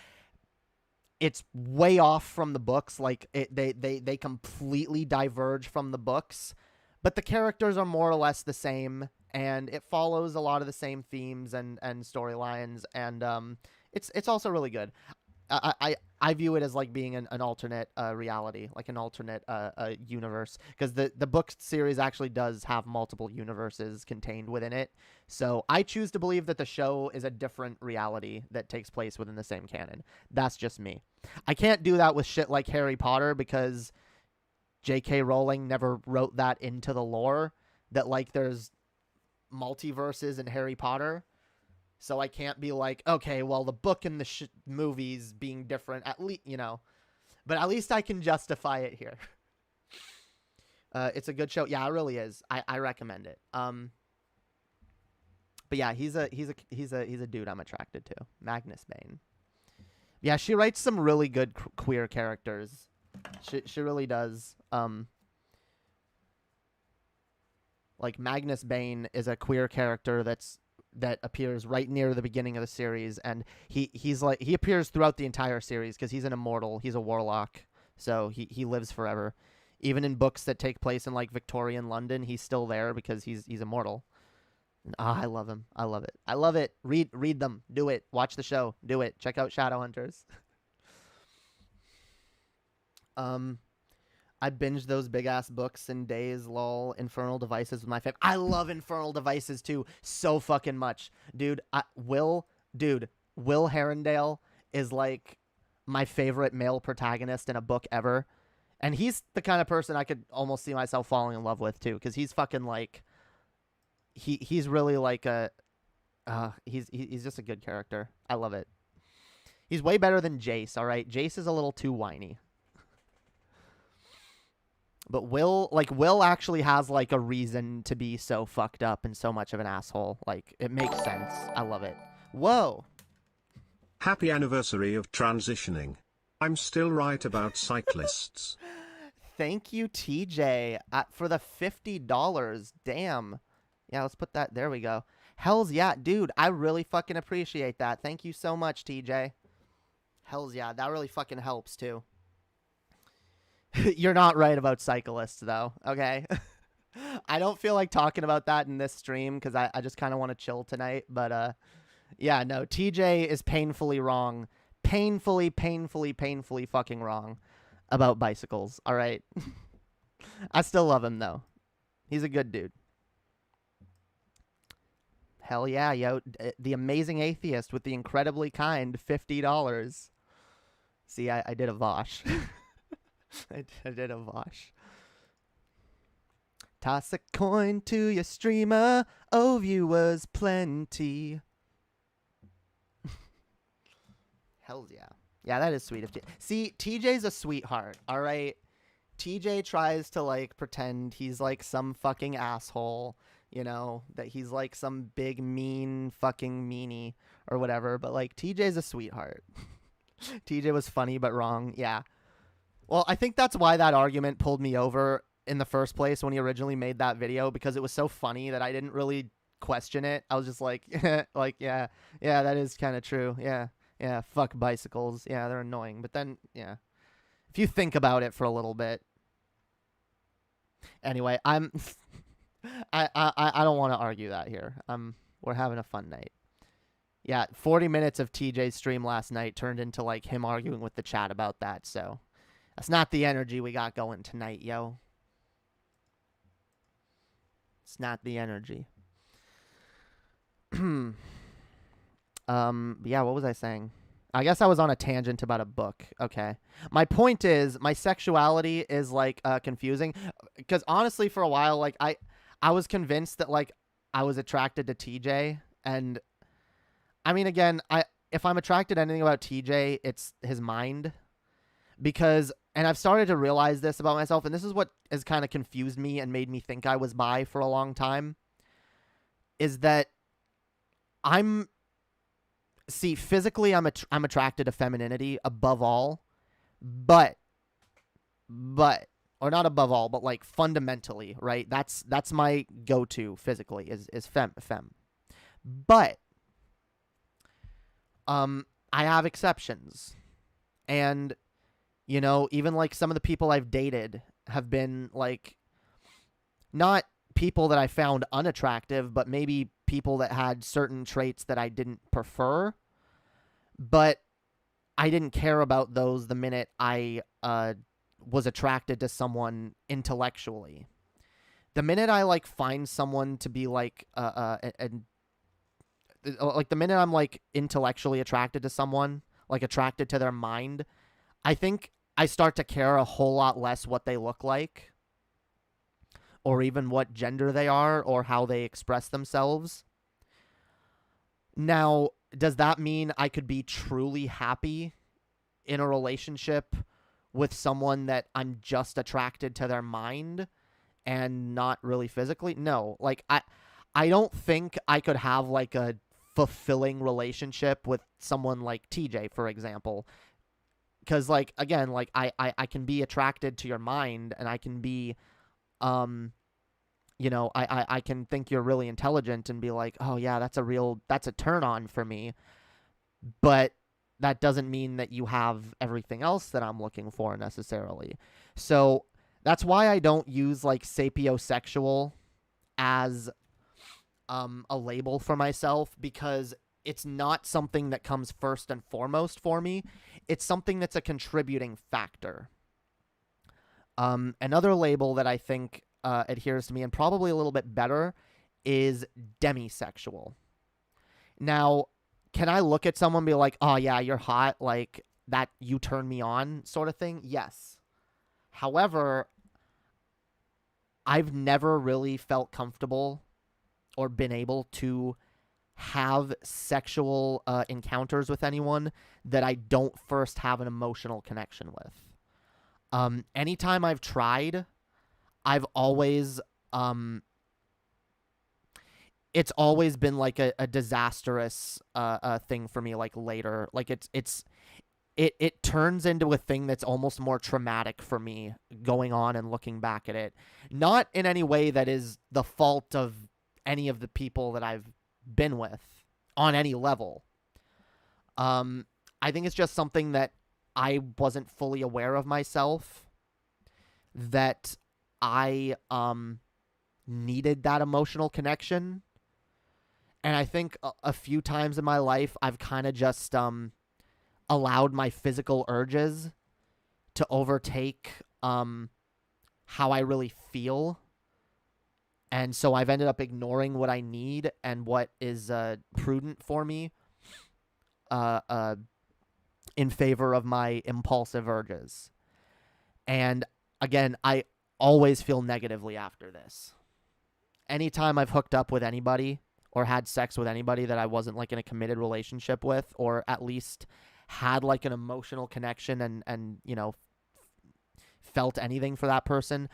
It's way off from the books. Like they completely diverge from the books. But the characters are more or less the same, and it follows a lot of the same themes and storylines, and it's also really good. I view it as like being an alternate reality, like an alternate universe, because the book series actually does have multiple universes contained within it. So I choose to believe that the show is a different reality that takes place within the same canon. That's just me. I can't do that with shit like Harry Potter, because J.K. Rowling never wrote that into the lore, that like there's multiverses in Harry Potter. So I can't be like, okay, well, the book and the movies being different, at least, you know, but at least I can justify it here. It's a good show. Yeah, it really is. I recommend it. But yeah, he's a dude I'm attracted to. Magnus Bane. Yeah, she writes some really good queer characters. She really does. Like Magnus Bane is a queer character that appears right near the beginning of the series, and he appears throughout the entire series because he's an immortal. He's a warlock, so he lives forever. Even in books that take place in like Victorian London, he's still there because he's immortal. And, I love him. I love it. I love it. Read them. Do it. Watch the show. Do it. Check out Shadowhunters. I binged those big ass books in days, lol. Infernal Devices was my favorite. I love Infernal Devices too, so fucking much, dude. Will Herondale is like my favorite male protagonist in a book ever, and he's the kind of person I could almost see myself falling in love with too, because he's fucking like, he's really like he's just a good character. I love it. He's way better than Jace, all right? Jace is a little too whiny. But Will actually has, like, a reason to be so fucked up and so much of an asshole. Like, it makes sense. I love it. Whoa. Happy anniversary of transitioning. I'm still right about cyclists. Thank you, TJ, for the $50. Damn. Yeah, let's put that. There we go. Hells yeah. Dude, I really fucking appreciate that. Thank you so much, TJ. Hells yeah. That really fucking helps, too. You're not right about cyclists, though, okay? I don't feel like talking about that in this stream because I just kind of want to chill tonight. But, yeah, no, TJ is painfully wrong. Painfully fucking wrong about bicycles, all right? I still love him, though. He's a good dude. Hell yeah, yo. The amazing atheist with the incredibly kind $50. See, I did a Vosh. I did a Vosh. Toss a coin to your streamer. Oh, viewers plenty. Hells yeah. Yeah, that is sweet of TJ. See, TJ's a sweetheart, all right? TJ tries to, like, pretend he's, like, some fucking asshole, you know, that he's, like, some big, mean fucking meanie or whatever. But, like, TJ's a sweetheart. TJ was funny but wrong. Yeah. Well, I think that's why that argument pulled me over in the first place when he originally made that video, because it was so funny that I didn't really question it. I was just like, like, yeah, that is kind of true. Yeah, fuck bicycles. Yeah, they're annoying. But then, yeah, if you think about it for a little bit. Anyway, I don't want to argue that here. We're having a fun night. Yeah, 40 minutes of TJ's stream last night turned into, like, him arguing with the chat about that, so that's not the energy we got going tonight, yo. It's not the energy. Yeah, what was I saying? I guess I was on a tangent about a book. Okay. My point is, my sexuality is, like, confusing. Because, honestly, for a while, like, I was convinced that, like, I was attracted to TJ. And, I mean, again, if I'm attracted to anything about TJ, it's his mind. Because, and I've started to realize this about myself, and this is what has kind of confused me and made me think I was bi for a long time, is that see, physically, I'm attracted to femininity above all, but, or not above all, but, like, fundamentally, right? That's my go-to physically is fem. But, I have exceptions, and, you know, even, like, some of the people I've dated have been, like, not people that I found unattractive, but maybe people that had certain traits that I didn't prefer, but I didn't care about those the minute I was attracted to someone intellectually. The minute I, like, find someone to be, like, like, the minute I'm, like, intellectually attracted to someone, like, attracted to their mind, I think I start to care a whole lot less what they look like, or even what gender they are, or how they express themselves. Now, does that mean I could be truly happy in a relationship with someone that I'm just attracted to their mind and not really physically? No. Like, I don't think I could have, like, a fulfilling relationship with someone like TJ, for example. Because, like, again, like, I can be attracted to your mind, and I can be, you know, I can think you're really intelligent and be like, oh, yeah, that's a turn on for me. But that doesn't mean that you have everything else that I'm looking for necessarily. So that's why I don't use, like, sapiosexual as a label for myself, because it's not something that comes first and foremost for me. It's something that's a contributing factor. Another label that I think adheres to me, and probably a little bit better, is demisexual. Now, can I look at someone and be like, oh, yeah, you're hot, like, that you turn me on sort of thing? Yes. However, I've never really felt comfortable or been able to have sexual encounters with anyone that I don't first have an emotional connection with. Anytime I've tried, I've always it's always been like a disastrous thing for me. Like later, like it turns into a thing that's almost more traumatic for me going on and looking back at it. Not in any way that is the fault of any of the people that I've been with on any level. I think it's just something that I wasn't fully aware of myself, that I needed that emotional connection. And I think a few times in my life I've kind of just allowed my physical urges to overtake how I really feel. And so I've ended up ignoring what I need and what is prudent for me in favor of my impulsive urges. And again, I always feel negatively after this. Anytime I've hooked up with anybody or had sex with anybody that I wasn't like in a committed relationship with, or at least had like an emotional connection and you know, felt anything for that person,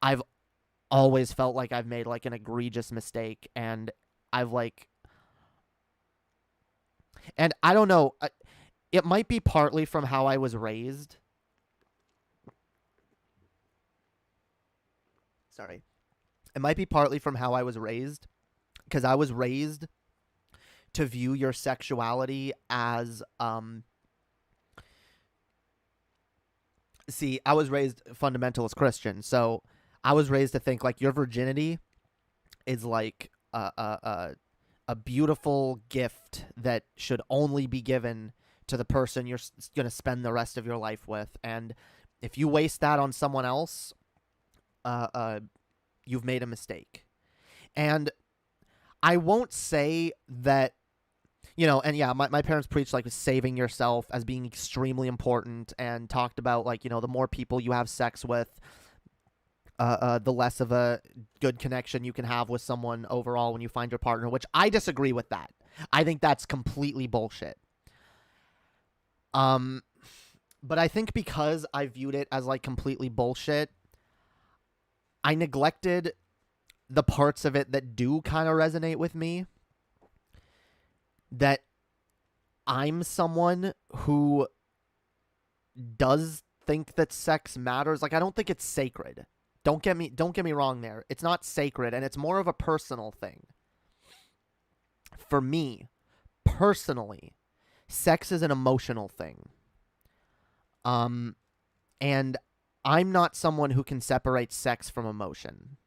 I've always felt like I've made like an egregious mistake. And I've like, and I don't know, it might be partly from how I was raised. Sorry. It might be partly from how I was raised, because I was raised to view your sexuality as, see, I was raised fundamentalist Christian, so I was raised to think like your virginity is like a beautiful gift that should only be given to the person you're going to spend the rest of your life with. And if you waste that on someone else, you've made a mistake. And I won't say that, you know, and yeah, my parents preached like saving yourself as being extremely important, and talked about like, you know, the more people you have sex with, the less of a good connection you can have with someone overall when you find your partner, which I disagree with that. I think that's completely bullshit. But I think because I viewed it as like completely bullshit, I neglected the parts of it that do kind of resonate with me. That I'm someone who does think that sex matters. Like, I don't think it's sacred. Don't get me wrong there. It's not sacred, and it's more of a personal thing. For me, personally, sex is an emotional thing. And I'm not someone who can separate sex from emotion.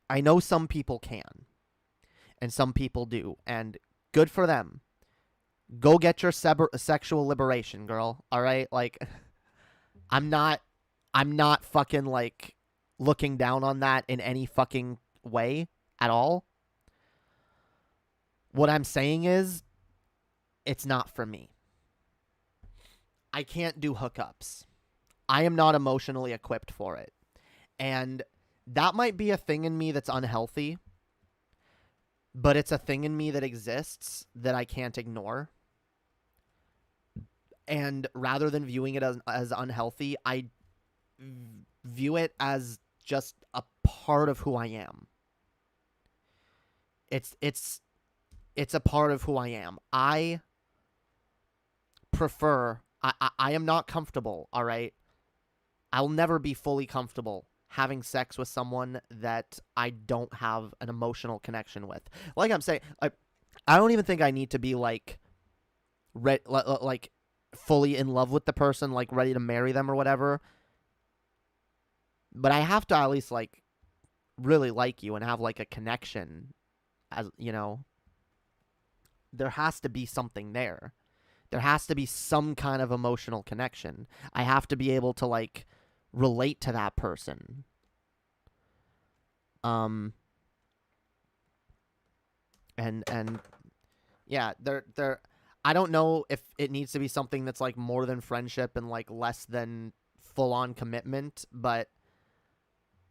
I know some people can, and some people do, and good for them. Go get your sexual liberation, girl. All right? Like, I'm not fucking like looking down on that in any fucking way at all. What I'm saying is, it's not for me. I can't do hookups. I am not emotionally equipped for it. And that might be a thing in me that's unhealthy, but it's a thing in me that exists that I can't ignore. And rather than viewing it as unhealthy, I view it as just a part of who I am. It's a part of who I am. I prefer, I am not comfortable, all right? I'll never be fully comfortable having sex with someone that I don't have an emotional connection with. Like I'm saying, I don't even think I need to be like fully in love with the person, like ready to marry them or whatever. But I have to at least like really like you and have like a connection, as you know. There has to be something there. There has to be some kind of emotional connection. I have to be able to like relate to that person. And yeah, there I don't know if it needs to be something that's like more than friendship and like less than full-on commitment, but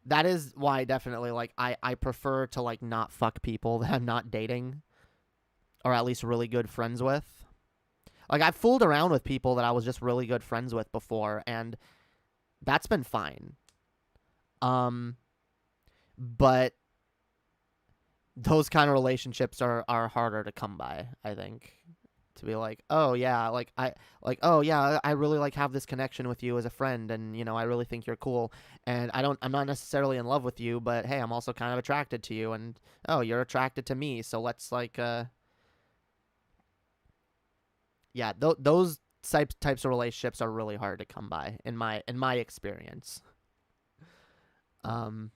that is why definitely like I prefer to like not fuck people that I'm not dating. or at least really good friends with. Like, I've fooled around with people that I was just really good friends with before, and that's been fine. But those kind of relationships are harder to come by, I think. To be like, oh yeah, I really like have this connection with you as a friend, and you know, I really think you're cool, and I'm not necessarily in love with you, but hey, I'm also kind of attracted to you, and oh, you're attracted to me, so let's like yeah, those types of relationships are really hard to come by in my experience. And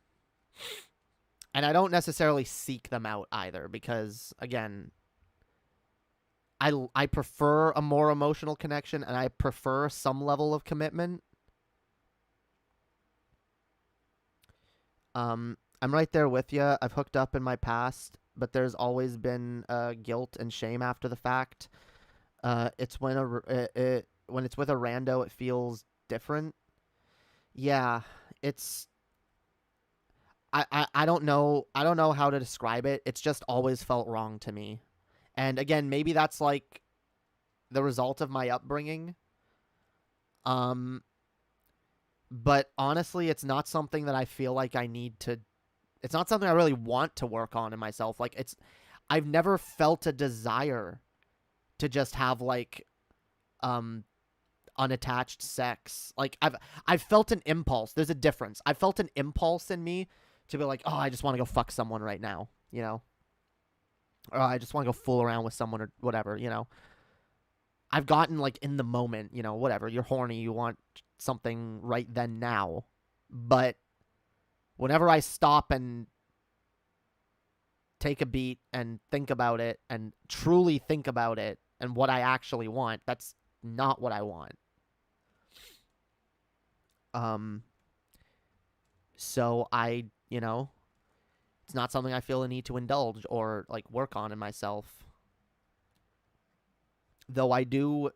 I don't necessarily seek them out either, because again, I prefer a more emotional connection, and I prefer some level of commitment. I'm right there with you. I've hooked up in my past, but there's always been guilt and shame after the fact. It's when when it's with a rando, it feels different. Yeah, it's I don't know how to describe it. It's just always felt wrong to me. And again, maybe that's like the result of my upbringing. But honestly, it's not something that I feel like I need to. It's not something I really want to work on in myself. Like, I've never felt a desire to just have like unattached sex. Like, I've felt an impulse. There's a difference. I felt an impulse in me to be like, oh, I just want to go fuck someone right now, you know? Or I just want to go fool around with someone or whatever, you know? I've gotten, like, in the moment, you know, whatever. You're horny, you want something right then now. But whenever I stop and take a beat and think about it and truly think about it and what I actually want, that's not what I want. So you know, it's not something I feel a need to indulge or, like, work on in myself. Though I do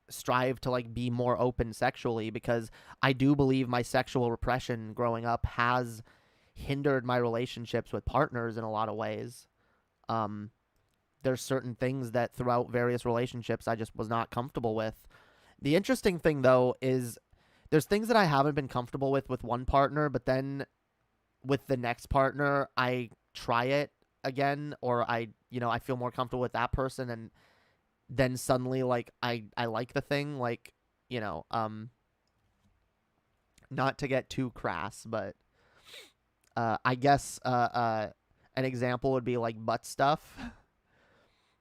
strive to, like, be more open sexually, because I do believe my sexual repression growing up has hindered my relationships with partners in a lot of ways. There's certain things that throughout various relationships I just was not comfortable with. The interesting thing, though, is there's things that I haven't been comfortable with one partner, but then with the next partner, I try it again, or I feel more comfortable with that person, and then suddenly, like, I like the thing, like, you know, not to get too crass, but I guess an example would be like butt stuff.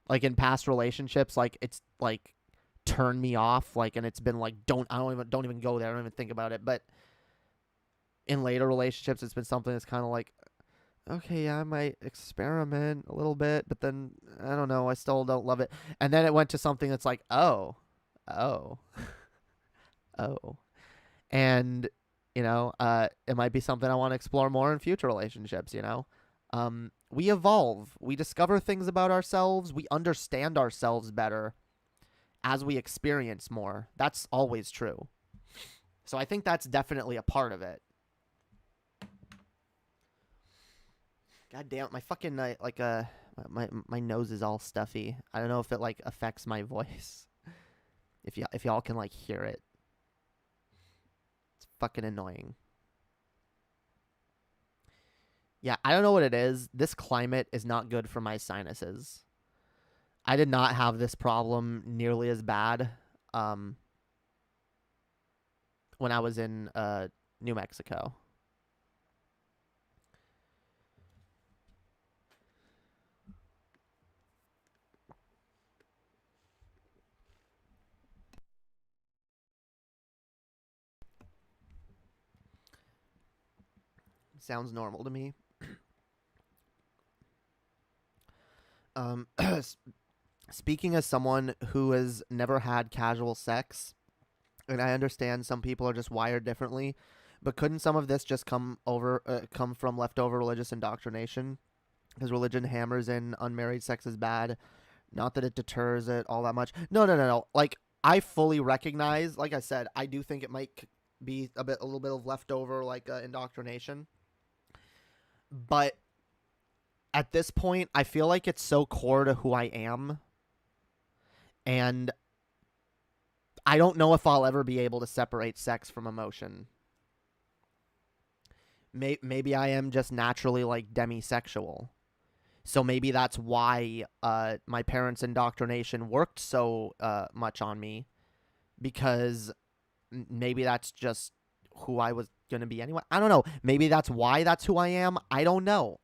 Like, in past relationships, like, it's like turned me off, like, and it's been like, don't even go there, I don't even think about it. But in later relationships, it's been something that's kind of like, okay, yeah, I might experiment a little bit, but then I don't know, I still don't love it. And then it went to something that's like, oh, and you know, it might be something I want to explore more in future relationships. You know, we evolve, we discover things about ourselves, we understand ourselves better as we experience more. That's always true. So I think that's definitely a part of it. God damn it, my fucking my nose is all stuffy. I don't know if it like affects my voice. If y'all can like hear it. It's fucking annoying. Yeah, I don't know what it is. This climate is not good for my sinuses. I did not have this problem nearly as bad when I was in New Mexico. Sounds normal to me. Speaking as someone who has never had casual sex, and I understand some people are just wired differently, but couldn't some of this just come from leftover religious indoctrination? Because religion hammers in unmarried sex is bad. Not that it deters it all that much. No. Like, I fully recognize, like I said, I do think it might be a little bit of leftover, like, indoctrination. But at this point, I feel like it's so core to who I am And I don't know if I'll ever be able to separate sex from emotion. Maybe I am just naturally like demisexual. So maybe that's why my parents' indoctrination worked so much on me, because maybe that's just who I was going to be anyway. I don't know. Maybe that's why that's who I am. I don't know.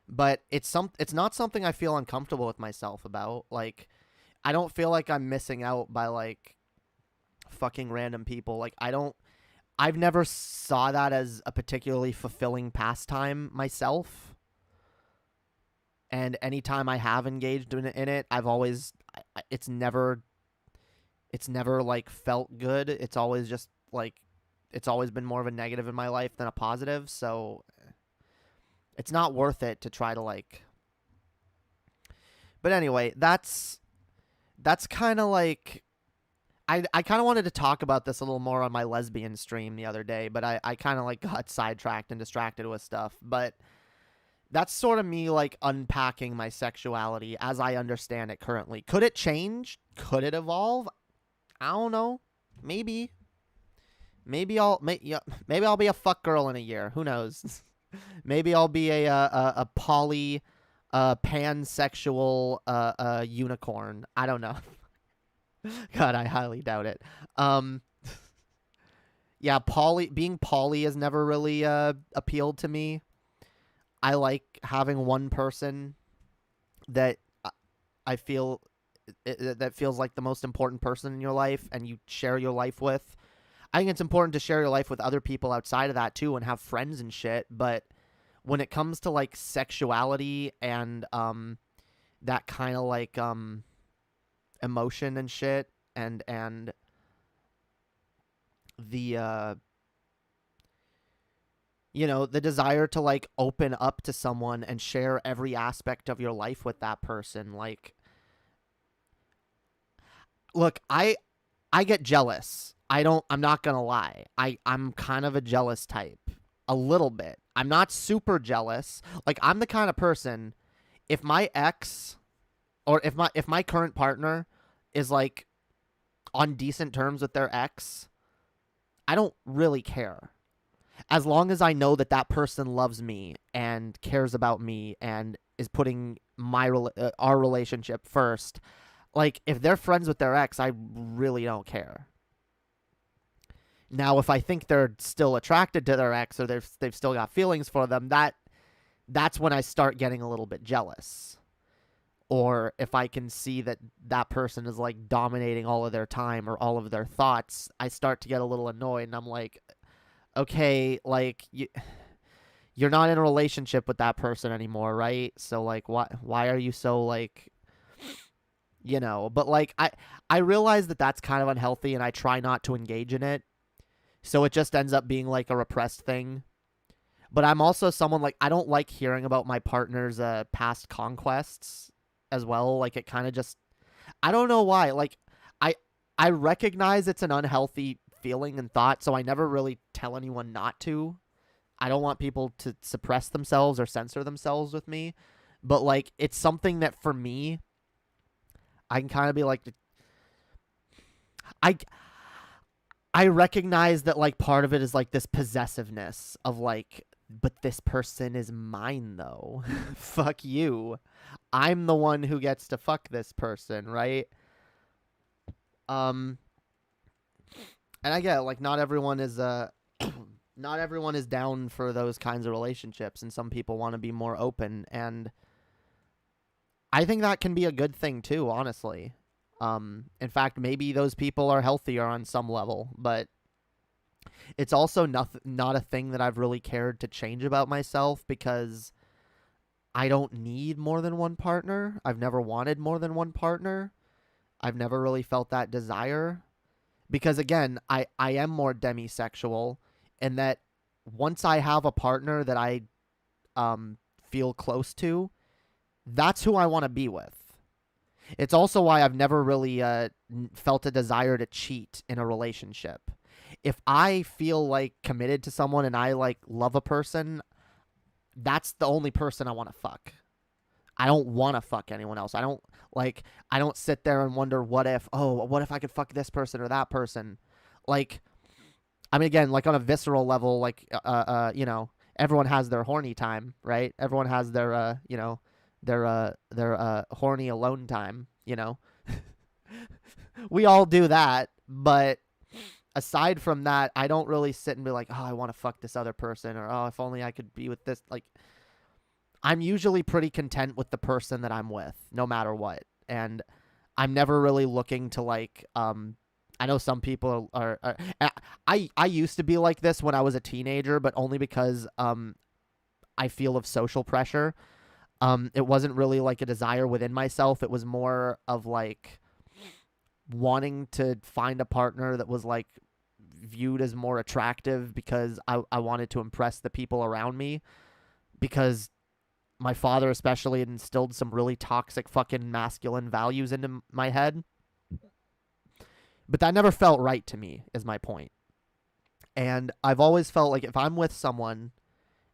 But it's not something I feel uncomfortable with myself about. Like, I don't feel like I'm missing out by like fucking random people. Like, I've never saw that as a particularly fulfilling pastime myself. And anytime I have engaged in it, I've always, it's never like felt good. It's always just like, it's always been more of a negative in my life than a positive. So it's not worth it to try to like, but anyway, that's kind of like, I kind of wanted to talk about this a little more on my lesbian stream the other day, but I kind of like got sidetracked and distracted with stuff. But that's sort of me like unpacking my sexuality as I understand it currently. Could it change? Could it evolve? I don't know. Maybe I'll be a fuck girl in a year. Who knows? Maybe I'll be a poly pansexual unicorn. I don't know. God, I highly doubt it. Yeah, being poly has never really appealed to me. I like having one person that I feel that feels like the most important person in your life and you share your life with. I think it's important to share your life with other people outside of that too and have friends and shit, but when it comes to like sexuality and that kind of like emotion and shit and the the desire to like open up to someone and share every aspect of your life with that person, like, look, I get jealous. I'm not gonna lie. I'm kind of a jealous type. A little bit. I'm not super jealous. Like, I'm the kind of person, if my ex or if my current partner is like on decent terms with their ex, I don't really care. As long as I know that that person loves me and cares about me and is putting our relationship first. Like, if they're friends with their ex, I really don't care. Now, if I think they're still attracted to their ex or they've still got feelings for them, that's when I start getting a little bit jealous. Or if I can see that that person is like dominating all of their time or all of their thoughts, I start to get a little annoyed, and I'm like, okay, like, you're not in a relationship with that person anymore, right? So like, why are you so like, but like, I realize that that's kind of unhealthy and I try not to engage in it. So it just ends up being like a repressed thing. But I'm also someone like, I don't like hearing about my partner's past conquests as well. Like, it kind of just, I don't know why. Like, I recognize it's an unhealthy feeling and thought, so I never really tell anyone not to. I don't want people to suppress themselves or censor themselves with me. But like, it's something that for me, I can kind of be like, I recognize that like part of it is like this possessiveness of like, but this person is mine though. Fuck you. I'm the one who gets to fuck this person, right? And I get it, like, not everyone is down for those kinds of relationships, and some people want to be more open, and I think that can be a good thing too, honestly. In fact, maybe those people are healthier on some level, but it's also not a thing that I've really cared to change about myself, because I don't need more than one partner. I've never wanted more than one partner. I've never really felt that desire, because again, I am more demisexual, in that once I have a partner that I feel close to, that's who I want to be with. It's also why I've never really felt a desire to cheat in a relationship. If I feel like committed to someone and I like love a person, that's the only person I want to fuck. I don't want to fuck anyone else. I don't sit there and wonder what if I could fuck this person or that person. Like, I mean, again, like on a visceral level, like, you know, everyone has their horny time, right? Everyone has their, you know, their horny alone time, you know? We all do that, but aside from that, I don't really sit and be like, oh, I want to fuck this other person, or oh, if only I could be with this. Like, I'm usually pretty content with the person that I'm with, no matter what. And I'm never really looking to like, I know some people are I used to be like this when I was a teenager, but only because I feel of social pressure. It wasn't really like a desire within myself. It was more of like wanting to find a partner that was like viewed as more attractive because I wanted to impress the people around me, because my father especially had instilled some really toxic fucking masculine values into my head. But that never felt right to me, is my point. And I've always felt like if I'm with someone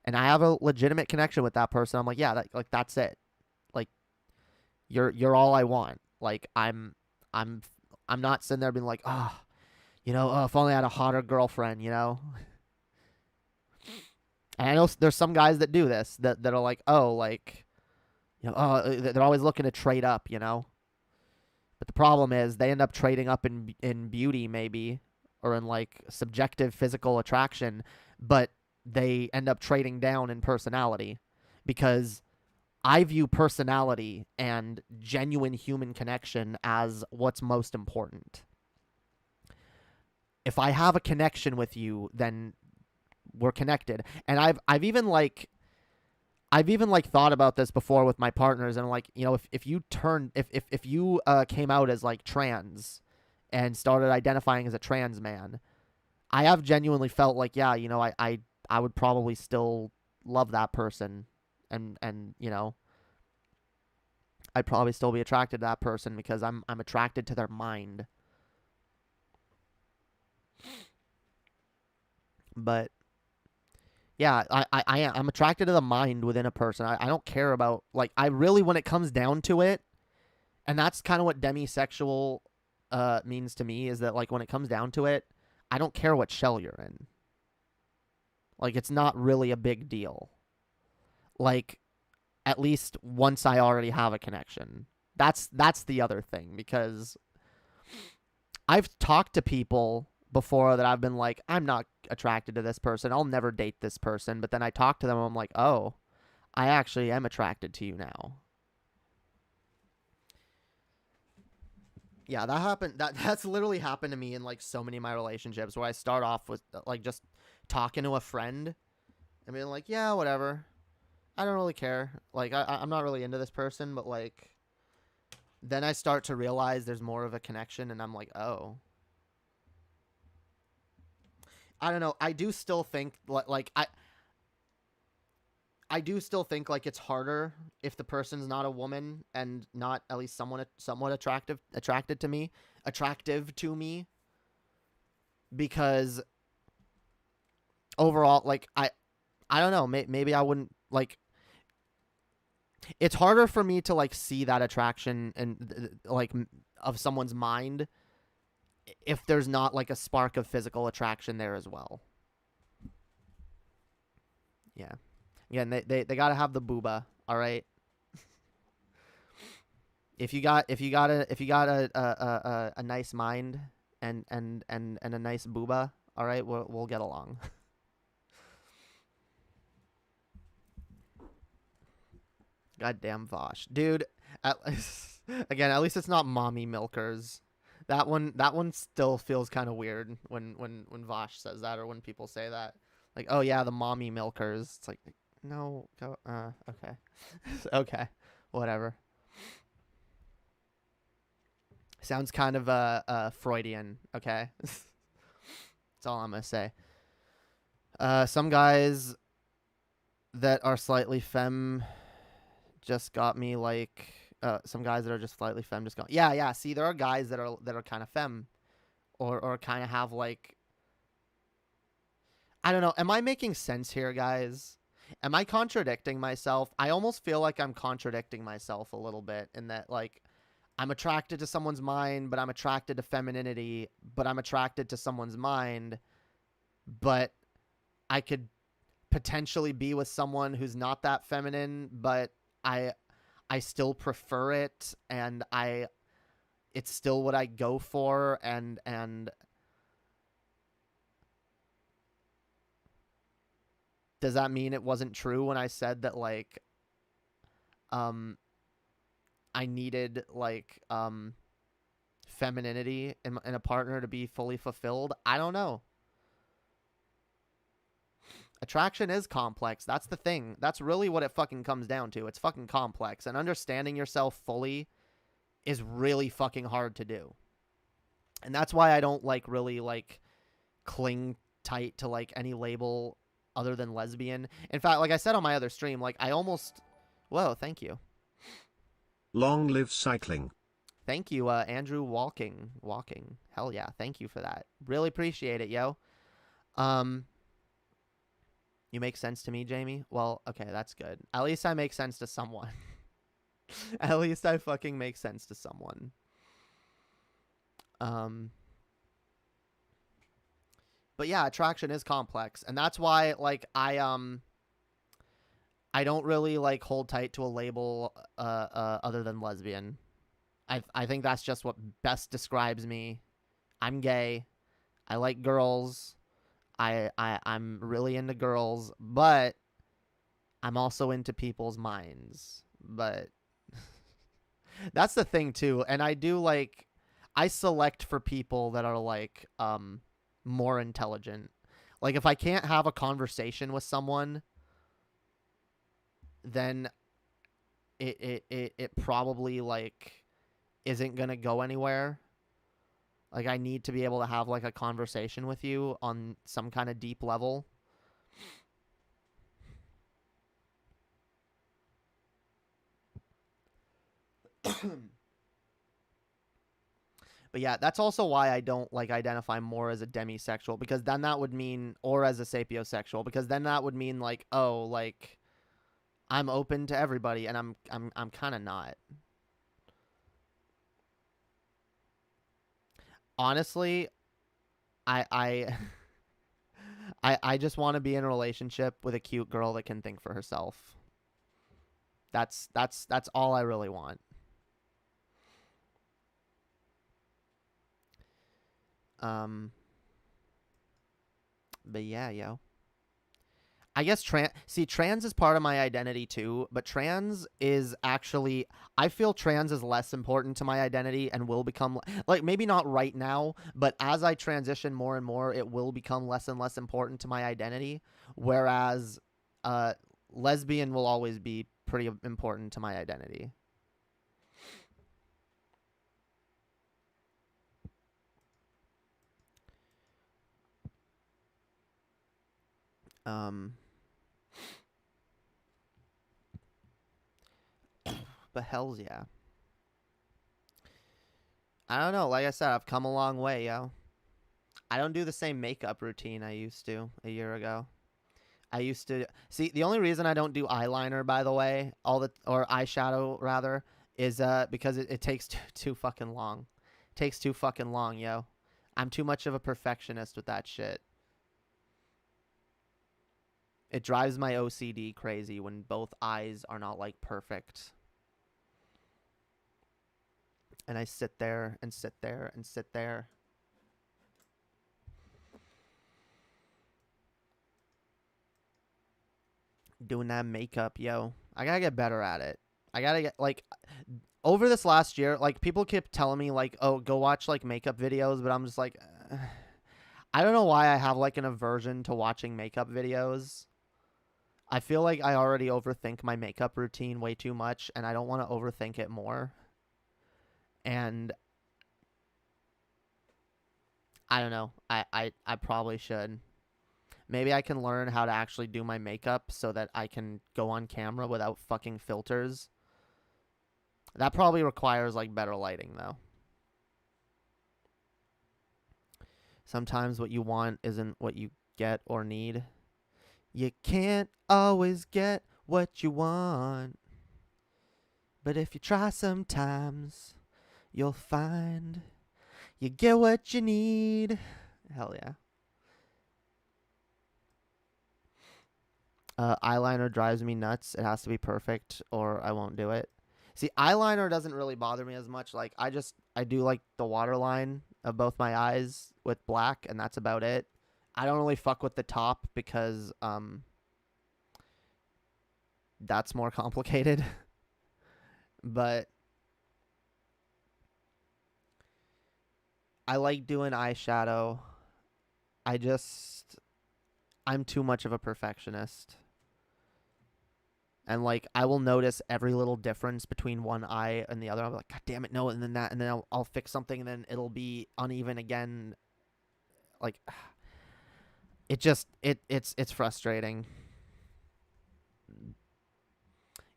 and I have a legitimate connection with that person, I'm like, yeah, that's it. Like, you're all I want. Like, I'm not sitting there being like, oh, you know, oh, if only I had a hotter girlfriend, you know. And I know there's some guys that do this, that are like, oh, like, you know, oh, they're always looking to trade up, you know. But the problem is they end up trading up in beauty, maybe, or in like subjective physical attraction, but they end up trading down in personality, because I view personality and genuine human connection as what's most important. If I have a connection with you, then we're connected. And I've even thought about this before with my partners, and I'm like, you know, if you came out as like trans and started identifying as a trans man, I have genuinely felt like, yeah, you know, I would probably still love that person, and you know, I'd probably still be attracted to that person because I'm attracted to their mind. But yeah, I'm attracted to the mind within a person. I don't care about, like, I really, when it comes down to it, and that's kind of what demisexual means to me, is that, like, when it comes down to it, I don't care what shell you're in. Like, it's not really a big deal. Like, at least once I already have a connection. That's the other thing, because I've talked to people before that I've been like, I'm not attracted to this person, I'll never date this person, but then I talk to them and I'm like, oh, I actually am attracted to you now. Yeah, that happened. That's literally happened to me in like so many of my relationships, where I start off with like just talking to a friend and being like, yeah, whatever, I don't really care, like I'm not really into this person, but like then I start to realize there's more of a connection, and I'm like, oh, I don't know. I do still think like I do still think like it's harder if the person's not a woman and not at least somewhat attracted to me, because overall, like I don't know, maybe I wouldn't like. It's harder for me to like see that attraction and like of someone's mind if there's not like a spark of physical attraction there as well. Yeah. Again, they got to have the booba, all right? If you got a nice mind and a nice booba, all right, we'll get along. Goddamn Vosh. Dude, again, at least it's not mommy milkers. That one still feels kind of weird when Vosh says that, or when people say that. Like, oh yeah, the mommy milkers. It's like, no, go, okay. Okay, whatever. Sounds kind of Freudian, okay? That's all I'm gonna say. Some guys that are slightly femme just got me like... some guys that are just slightly femme just go, yeah. See, there are guys that are kind of femme, or kind of have like, I don't know. Am I making sense here, guys? Am I contradicting myself? I almost feel like I'm contradicting myself a little bit in that, like, I'm attracted to someone's mind, but I'm attracted to femininity, but I'm attracted to someone's mind, but I could potentially be with someone who's not that feminine, but I still prefer it, and it's still what I go for, and does that mean it wasn't true when I said that, like, I needed, like, femininity in a partner to be fully fulfilled? I don't know. Attraction is complex. That's the thing. That's really what it fucking comes down to. It's fucking complex. And understanding yourself fully is really fucking hard to do. And that's why I don't, like, really, like, cling tight to, like, any label other than lesbian. In fact, like I said on my other stream, like, I almost... Whoa, thank you. Long live cycling. Thank you, Andrew Walking. Hell yeah, thank you for that. Really appreciate it, yo. You make sense to me, Jamie? Well, okay, that's good. At least I make sense to someone. At least I fucking make sense to someone. But yeah, attraction is complex, and that's why, like, I don't really, like, hold tight to a label other than lesbian. I think that's just what best describes me. I'm gay. I like girls. I'm really into girls, but I'm also into people's minds. But that's the thing too. And I do, like, I select for people that are, like, more intelligent. Like, if I can't have a conversation with someone, then it probably, like, isn't gonna go anywhere. Like, I need to be able to have, like, a conversation with you on some kind of deep level. But yeah, that's also why I don't, like, identify more as a demisexual, because then that would mean, or as a sapiosexual, because then that would mean, like, oh, like, I'm open to everybody, and I'm kind of not. Honestly, I I just want to be in a relationship with a cute girl that can think for herself. That's all I really want. But yeah, yo. I guess trans is part of my identity too, but trans is actually, I feel trans is less important to my identity and will become, like, maybe not right now, but as I transition more and more, it will become less and less important to my identity, whereas lesbian will always be pretty important to my identity. But hells yeah. I don't know. Like I said, I've come a long way, yo. I don't do the same makeup routine I used to a year ago. I used to see, the only reason I don't do eyeliner, by the way, or eyeshadow rather, is because it takes too fucking long. It takes too fucking long, yo. I'm too much of a perfectionist with that shit. It drives my OCD crazy when both eyes are not, like, perfect. And I sit there and sit there and sit there. Doing that makeup, yo. I gotta get better at it. I gotta get, like, over this last year, like, people kept telling me, like, oh, go watch, like, makeup videos, but I'm just like, I don't know why I have, like, an aversion to watching makeup videos. I feel like I already overthink my makeup routine way too much, and I don't want to overthink it more. And I don't know. I probably should. Maybe I can learn how to actually do my makeup so that I can go on camera without fucking filters. That probably requires, like, better lighting, though. Sometimes what you want isn't what you get or need. You can't always get what you want, but if you try sometimes, you'll find you get what you need. Hell yeah. Eyeliner drives me nuts. It has to be perfect or I won't do it. See, eyeliner doesn't really bother me as much. Like, I do like the waterline of both my eyes with black, and that's about it. I don't really fuck with the top because that's more complicated. But I like doing eyeshadow. I'm too much of a perfectionist. And, like, I will notice every little difference between one eye and the other. I'll be like, God damn it, no. And then that, and then I'll fix something, and then it'll be uneven again. Like, it's frustrating.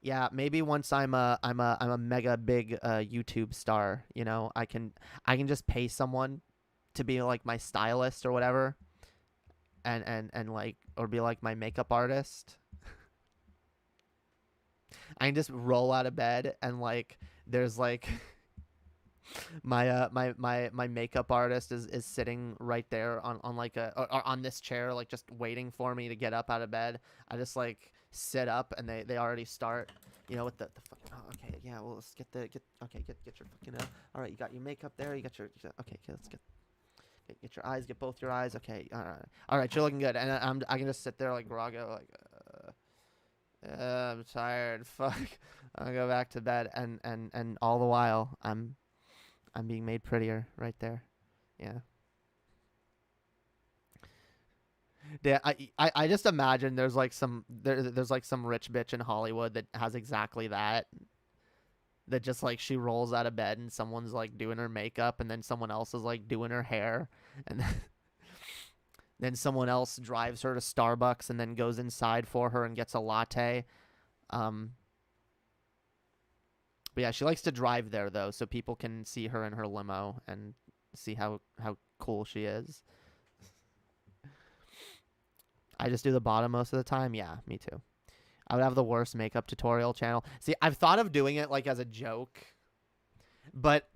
Yeah, maybe once I'm a mega big YouTube star, you know, I can just pay someone to be like my stylist or whatever, and like, or be like my makeup artist. I can just roll out of bed and like there's like my makeup artist is sitting right there on like or on this chair, like just waiting for me to get up out of bed. I just like sit up and they already start, you know, with the fucking, oh, okay, yeah, well, let's get your fucking all right, you got your makeup there, you got okay, let's get your eyes, get both your eyes, okay, all right, you're looking good. And I can just sit there like Grago, like I'm tired, fuck, I'll go back to bed, and all the while I'm being made prettier right there. Yeah. Yeah, I just imagine there's like there's like some rich bitch in Hollywood that has exactly that just like she rolls out of bed and someone's like doing her makeup, and then someone else is like doing her hair, and then someone else drives her to Starbucks and then goes inside for her and gets a latte. But yeah, she likes to drive there though, so people can see her in her limo and see how cool she is. I just do the bottom most of the time. Yeah, me too. I would have the worst makeup tutorial channel. See, I've thought of doing it like as a joke, but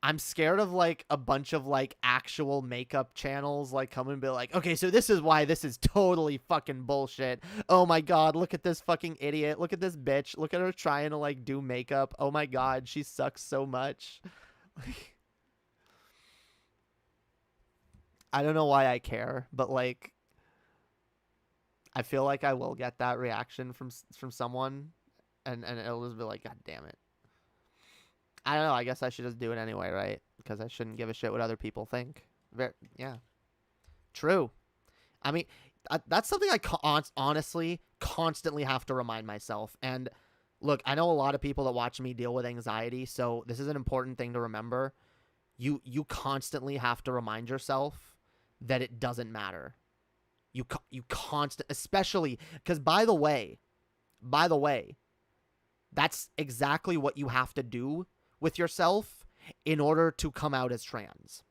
I'm scared of like a bunch of like actual makeup channels like come and be like, okay, so this is why this is totally fucking bullshit. Oh my God, look at this fucking idiot. Look at this bitch. Look at her trying to like do makeup. Oh my God, she sucks so much. I don't know why I care, but like I feel like I will get that reaction from someone, and it'll just be like, God damn it. I don't know. I guess I should just do it anyway, right? Because I shouldn't give a shit what other people think. Yeah. True. I mean, that's something I honestly constantly have to remind myself. And look, I know a lot of people that watch me deal with anxiety, so this is an important thing to remember. You constantly have to remind yourself that it doesn't matter. You especially because by the way, that's exactly what you have to do with yourself in order to come out as trans.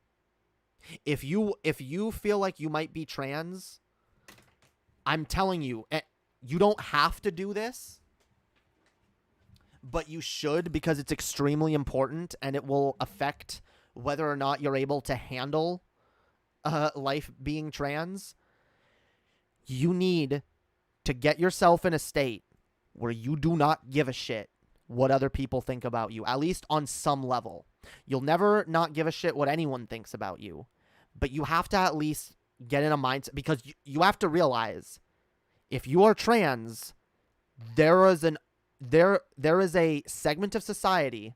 If you feel like you might be trans, I'm telling you, you don't have to do this, but you should, because it's extremely important and it will affect whether or not you're able to handle life being trans. You need to get yourself in a state where you do not give a shit what other people think about you, at least on some level. You'll never not give a shit what anyone thinks about you, but you have to at least get in a mindset, because you have to realize if you are trans, there is a segment of society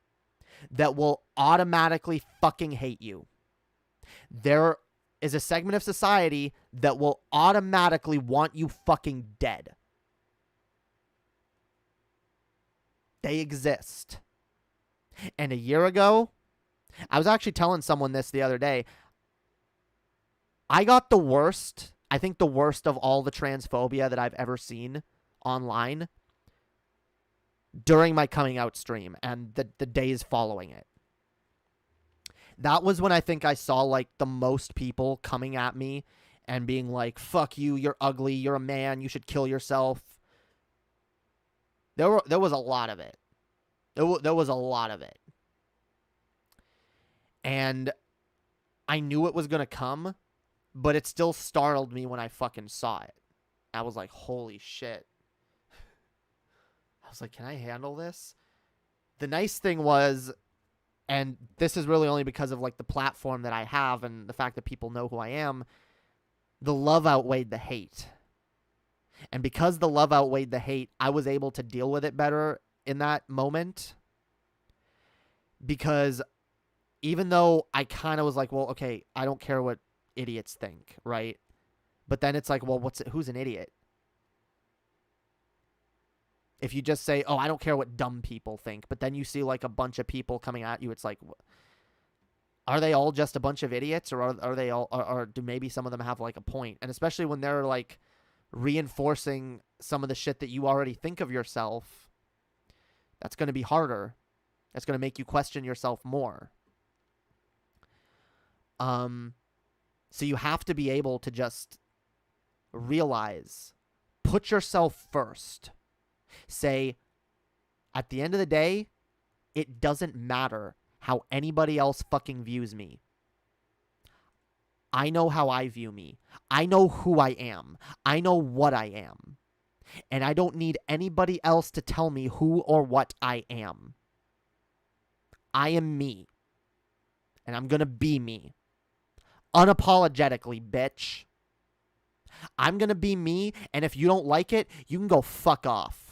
that will automatically fucking hate you. There is a segment of society that will automatically want you fucking dead. They exist. And a year ago, I was actually telling someone this the other day. I got the worst of all the transphobia that I've ever seen online during my coming out stream and the days following it. That was when I think I saw like the most people coming at me and being like, fuck you, you're ugly, you're a man, you should kill yourself. There was a lot of it. There was a lot of it. And I knew it was going to come, but it still startled me when I fucking saw it. I was like, holy shit. I was like, can I handle this? The nice thing was, and this is really only because of like the platform that I have and the fact that people know who I am, the love outweighed the hate. And because the love outweighed the hate, I was able to deal with it better in that moment. Because even though I kind of was like, well, okay, I don't care what idiots think, right? But then it's like, well, who's an idiot? If you just say, oh, I don't care what dumb people think, but then you see like a bunch of people coming at you, it's like, are they all just a bunch of idiots, or are they all, or do maybe some of them have like a point? And especially when they're like reinforcing some of the shit that you already think of yourself, that's going to be harder. That's going to make you question yourself more. So you have to be able to just realize, put yourself first. Say, at the end of the day, it doesn't matter how anybody else fucking views me. I know how I view me. I know who I am. I know what I am. And I don't need anybody else to tell me who or what I am. I am me. And I'm gonna be me. Unapologetically, bitch. I'm gonna be me, and if you don't like it, you can go fuck off.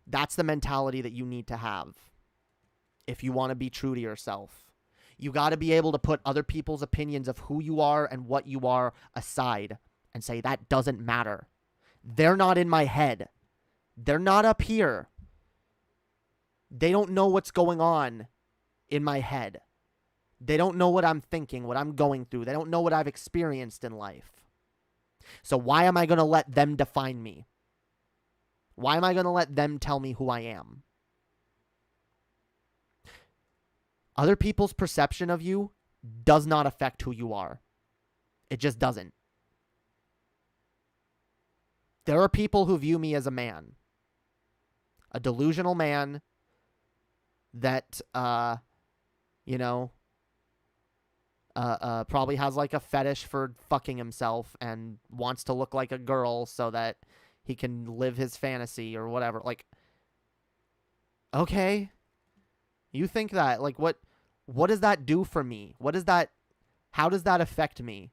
That's the mentality that you need to have if you want to be true to yourself. You got to be able to put other people's opinions of who you are and what you are aside and say, that doesn't matter. They're not in my head. They're not up here. They don't know what's going on in my head. They don't know what I'm thinking, what I'm going through. They don't know what I've experienced in life. So why am I going to let them define me? Why am I going to let them tell me who I am? Other people's perception of you does not affect who you are. It just doesn't. There are people who view me as a man. A delusional man that, probably has like a fetish for fucking himself and wants to look like a girl so that he can live his fantasy or whatever. Like, okay, you think that, like, what does that do for me? How does that affect me?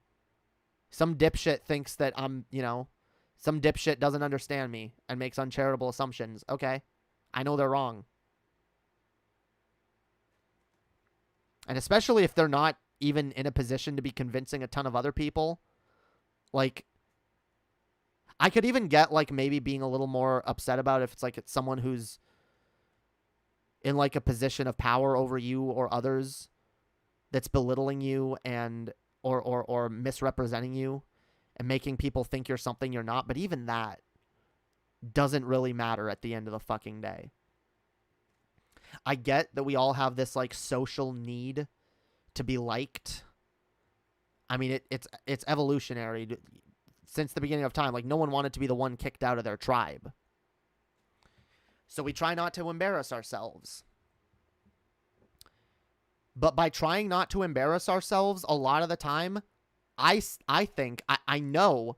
Some dipshit thinks that some dipshit doesn't understand me and makes uncharitable assumptions. Okay, I know they're wrong. And especially if they're not even in a position to be convincing a ton of other people. Like, I could even get, like, maybe being a little more upset about if it's someone who's in, like, a position of power over you or others that's belittling you and or misrepresenting you and making people think you're something you're not. But even that doesn't really matter at the end of the fucking day. I get that we all have this, like, social need to be liked. I mean, it's evolutionary. Since the beginning of time, like, no one wanted to be the one kicked out of their tribe. So we try not to embarrass ourselves. But by trying not to embarrass ourselves, a lot of the time, I think, I know,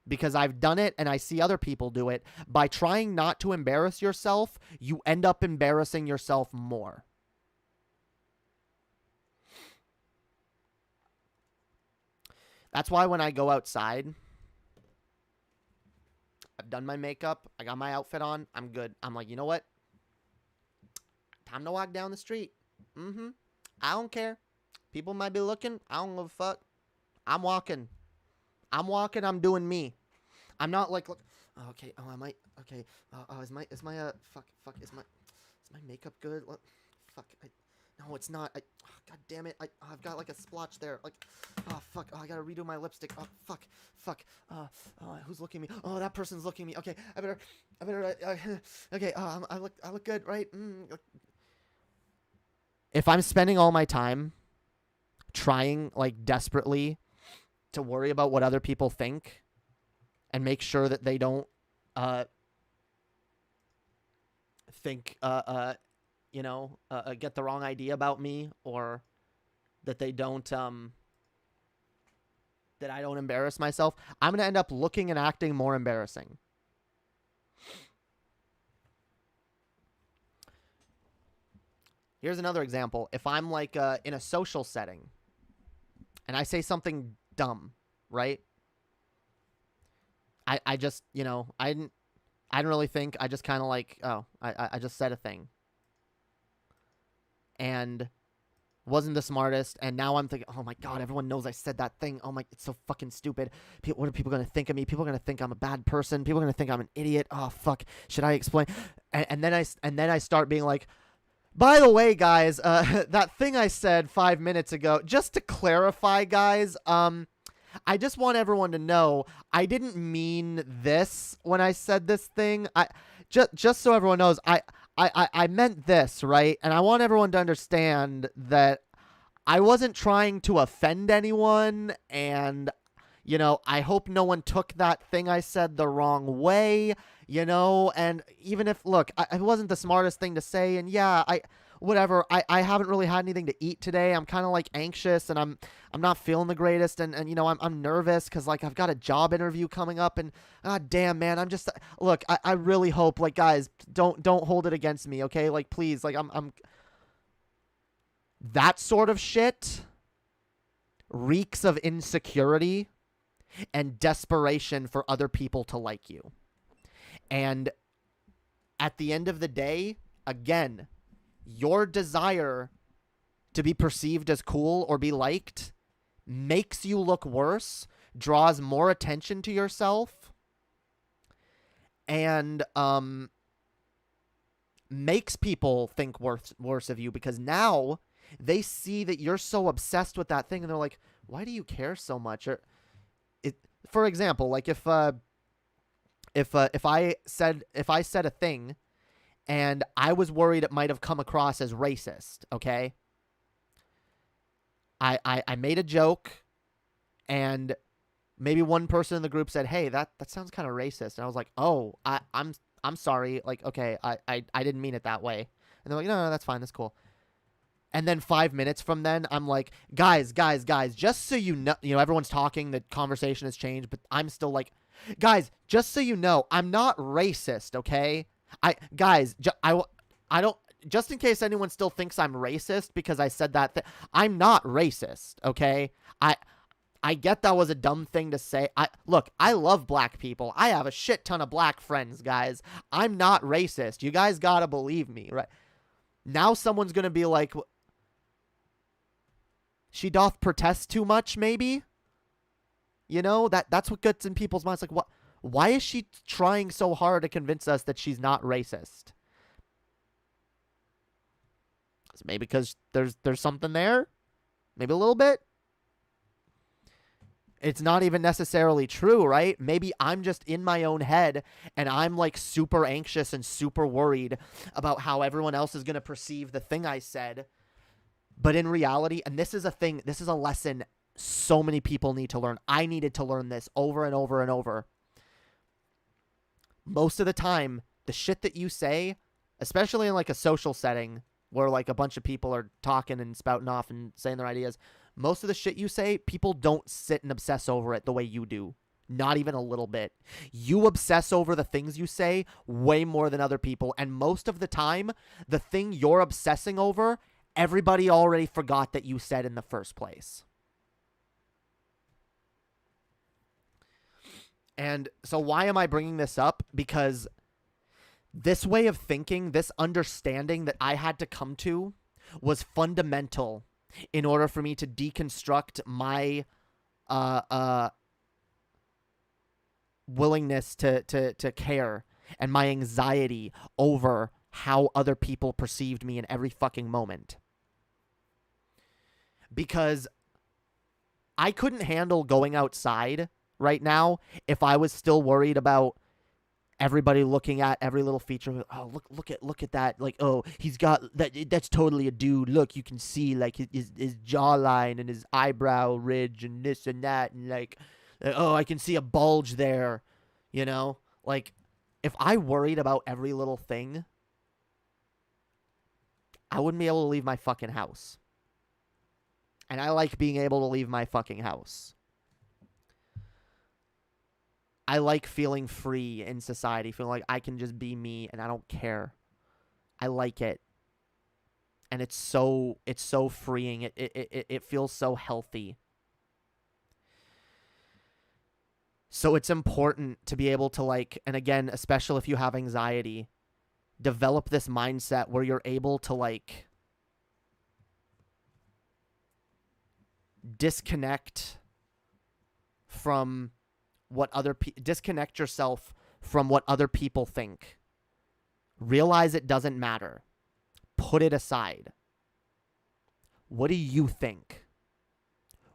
because I've done it and I see other people do it, by trying not to embarrass yourself, you end up embarrassing yourself more. That's why when I go outside, I've done my makeup, I got my outfit on, I'm good. I'm like, you know what? Time to walk down the street. I don't care. People might be looking. I don't give a fuck. I'm walking. I'm doing me. I'm not like, look. Oh, okay. Oh, I might. Okay. Is my is my makeup good? What? Fuck. No, it's not. God damn it. I've got like a splotch there. Like, oh fuck. Oh, I gotta redo my lipstick. Oh fuck. Who's looking at me? Oh, that person's looking at me. Okay, I better. Okay. I look good, right? if I'm spending all my time trying like desperately to worry about what other people think and make sure that they don't think get the wrong idea about me, or that they don't that I don't embarrass myself, I'm going to end up looking and acting more embarrassing. Here's another example. If I'm like in a social setting and I say something dumb, right? I just, I didn't really think. I just kind of like, I just said a thing. And wasn't the smartest. And now I'm thinking, oh my God, everyone knows I said that thing. Oh my, it's so fucking stupid. What are people going to think of me? People are going to think I'm a bad person. People are going to think I'm an idiot. Oh, fuck. Should I explain? And then I start being like, by the way, guys, that thing I said 5 minutes ago, just to clarify, guys, I just want everyone to know I didn't mean this when I said this thing. Just so everyone knows, I meant this, right? And I want everyone to understand that I wasn't trying to offend anyone, and I hope no one took that thing I said the wrong way, and even if, look, it wasn't the smartest thing to say, and yeah, whatever, I haven't really had anything to eat today. I'm kind of like anxious, and I'm not feeling the greatest, and I'm nervous because like I've got a job interview coming up, and god damn, man, I'm just, look, I really hope, like, guys, don't hold it against me, okay? Like, please, like, I'm that sort of shit reeks of insecurity and desperation for other people to like you. And at the end of the day, again, your desire to be perceived as cool or be liked makes you look worse, draws more attention to yourself, and makes people think worse of you, because now they see that you're so obsessed with that thing, and they're like, why do you care so much? Or for example, like if I said a thing and I was worried it might have come across as racist, okay? I made a joke, and maybe one person in the group said, hey, that sounds kind of racist. And I was like, oh, I'm sorry. Like, okay, I didn't mean it that way. And they're like, no, that's fine. That's cool. And then 5 minutes from then, I'm like, guys, just so you know, everyone's talking, the conversation has changed, but I'm still like, guys, just so you know, I'm not racist, okay? I don't, just in case anyone still thinks I'm racist because I said that thing, I'm not racist, okay? I get that was a dumb thing to say. Look, I love black people. I have a shit ton of black friends, guys. I'm not racist. You guys gotta believe me, right? Now someone's gonna be like, she doth protest too much, maybe? That's what gets in people's minds. Like, what? Why is she trying so hard to convince us that she's not racist? Maybe because there's something there? Maybe a little bit? It's not even necessarily true, right? Maybe I'm just in my own head, and I'm like super anxious and super worried about how everyone else is going to perceive the thing I said. But in reality, and this is a lesson so many people need to learn. I needed to learn this over and over and over. Most of the time, the shit that you say, especially in like a social setting where like a bunch of people are talking and spouting off and saying their ideas, most of the shit you say, people don't sit and obsess over it the way you do. Not even a little bit. You obsess over the things you say way more than other people. And most of the time, the thing you're obsessing over, everybody already forgot that you said in the first place. And so why am I bringing this up? Because this way of thinking, this understanding that I had to come to was fundamental in order for me to deconstruct my willingness to care and my anxiety over how other people perceived me in every fucking moment. Because I couldn't handle going outside right now if I was still worried about everybody looking at every little feature. Oh, look at that. Like, oh, he's got that. That's totally a dude. Look, you can see like his jawline and his eyebrow ridge and this and that. And like, oh, I can see a bulge there. You know, like if I worried about every little thing, I wouldn't be able to leave my fucking house. And I like being able to leave my fucking house. I like feeling free in society, feeling like I can just be me and I don't care. I like it. And it's so freeing. It feels so healthy. So it's important to be able to like, and again, especially if you have anxiety, develop this mindset where you're able to like disconnect from disconnect yourself from what other people think. Realize it doesn't matter. Put it aside. What do you think?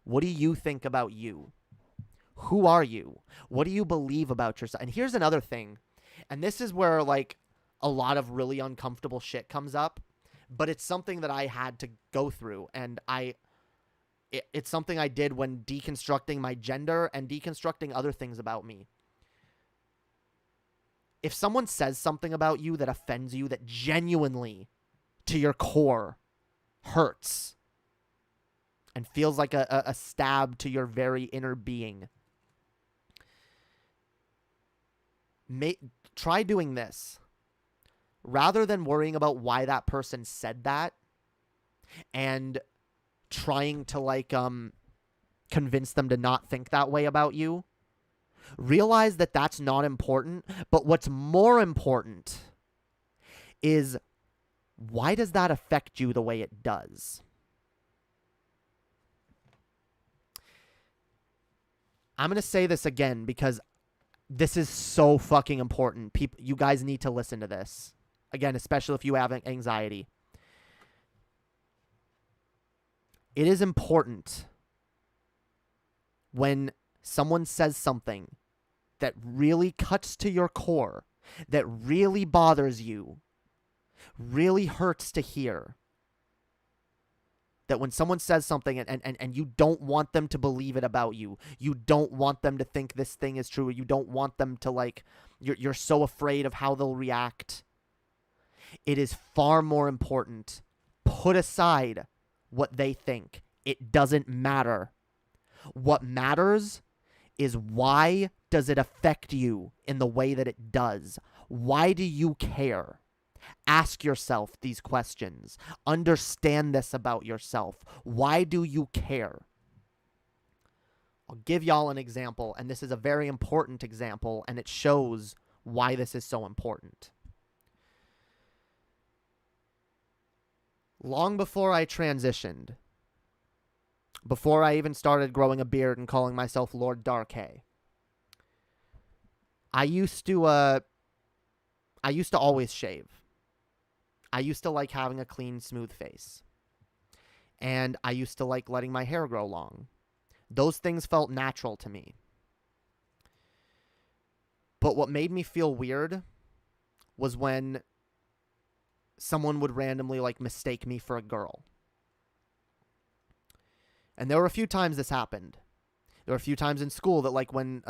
What do you think about you? Who are you? What do you believe about yourself? And here's another thing. And this is where like a lot of really uncomfortable shit comes up, but it's something that I had to go through, and it's something I did when deconstructing my gender and deconstructing other things about me. If someone says something about you that offends you, that genuinely, to your core, hurts and feels like a stab to your very inner being, try doing this. Rather than worrying about why that person said that and trying to like convince them to not think that way about you, realize that that's not important. But what's more important is, why does that affect you the way it does? I'm going to say this again because this is so fucking important. People, you guys need to listen to this. Again, especially if you have anxiety. It is important when someone says something that really cuts to your core, that really bothers you, really hurts to hear, that when someone says something and you don't want them to believe it about you, you don't want them to think this thing is true, you don't want them to like, you're so afraid of how they'll react, it is far more important. Put aside what they think. It doesn't matter. What matters is, why does it affect you in the way that it does? Why do you care? Ask yourself these questions. Understand this about yourself. Why do you care? I'll give y'all an example, and this is a very important example, and it shows why this is so important. Long before I transitioned, before I even started growing a beard and calling myself Lord Darké, I used to always shave. I used to like having a clean, smooth face. And I used to like letting my hair grow long. Those things felt natural to me. But what made me feel weird was when someone would randomly like mistake me for a girl. And there were a few times this happened. There were a few times in school that like when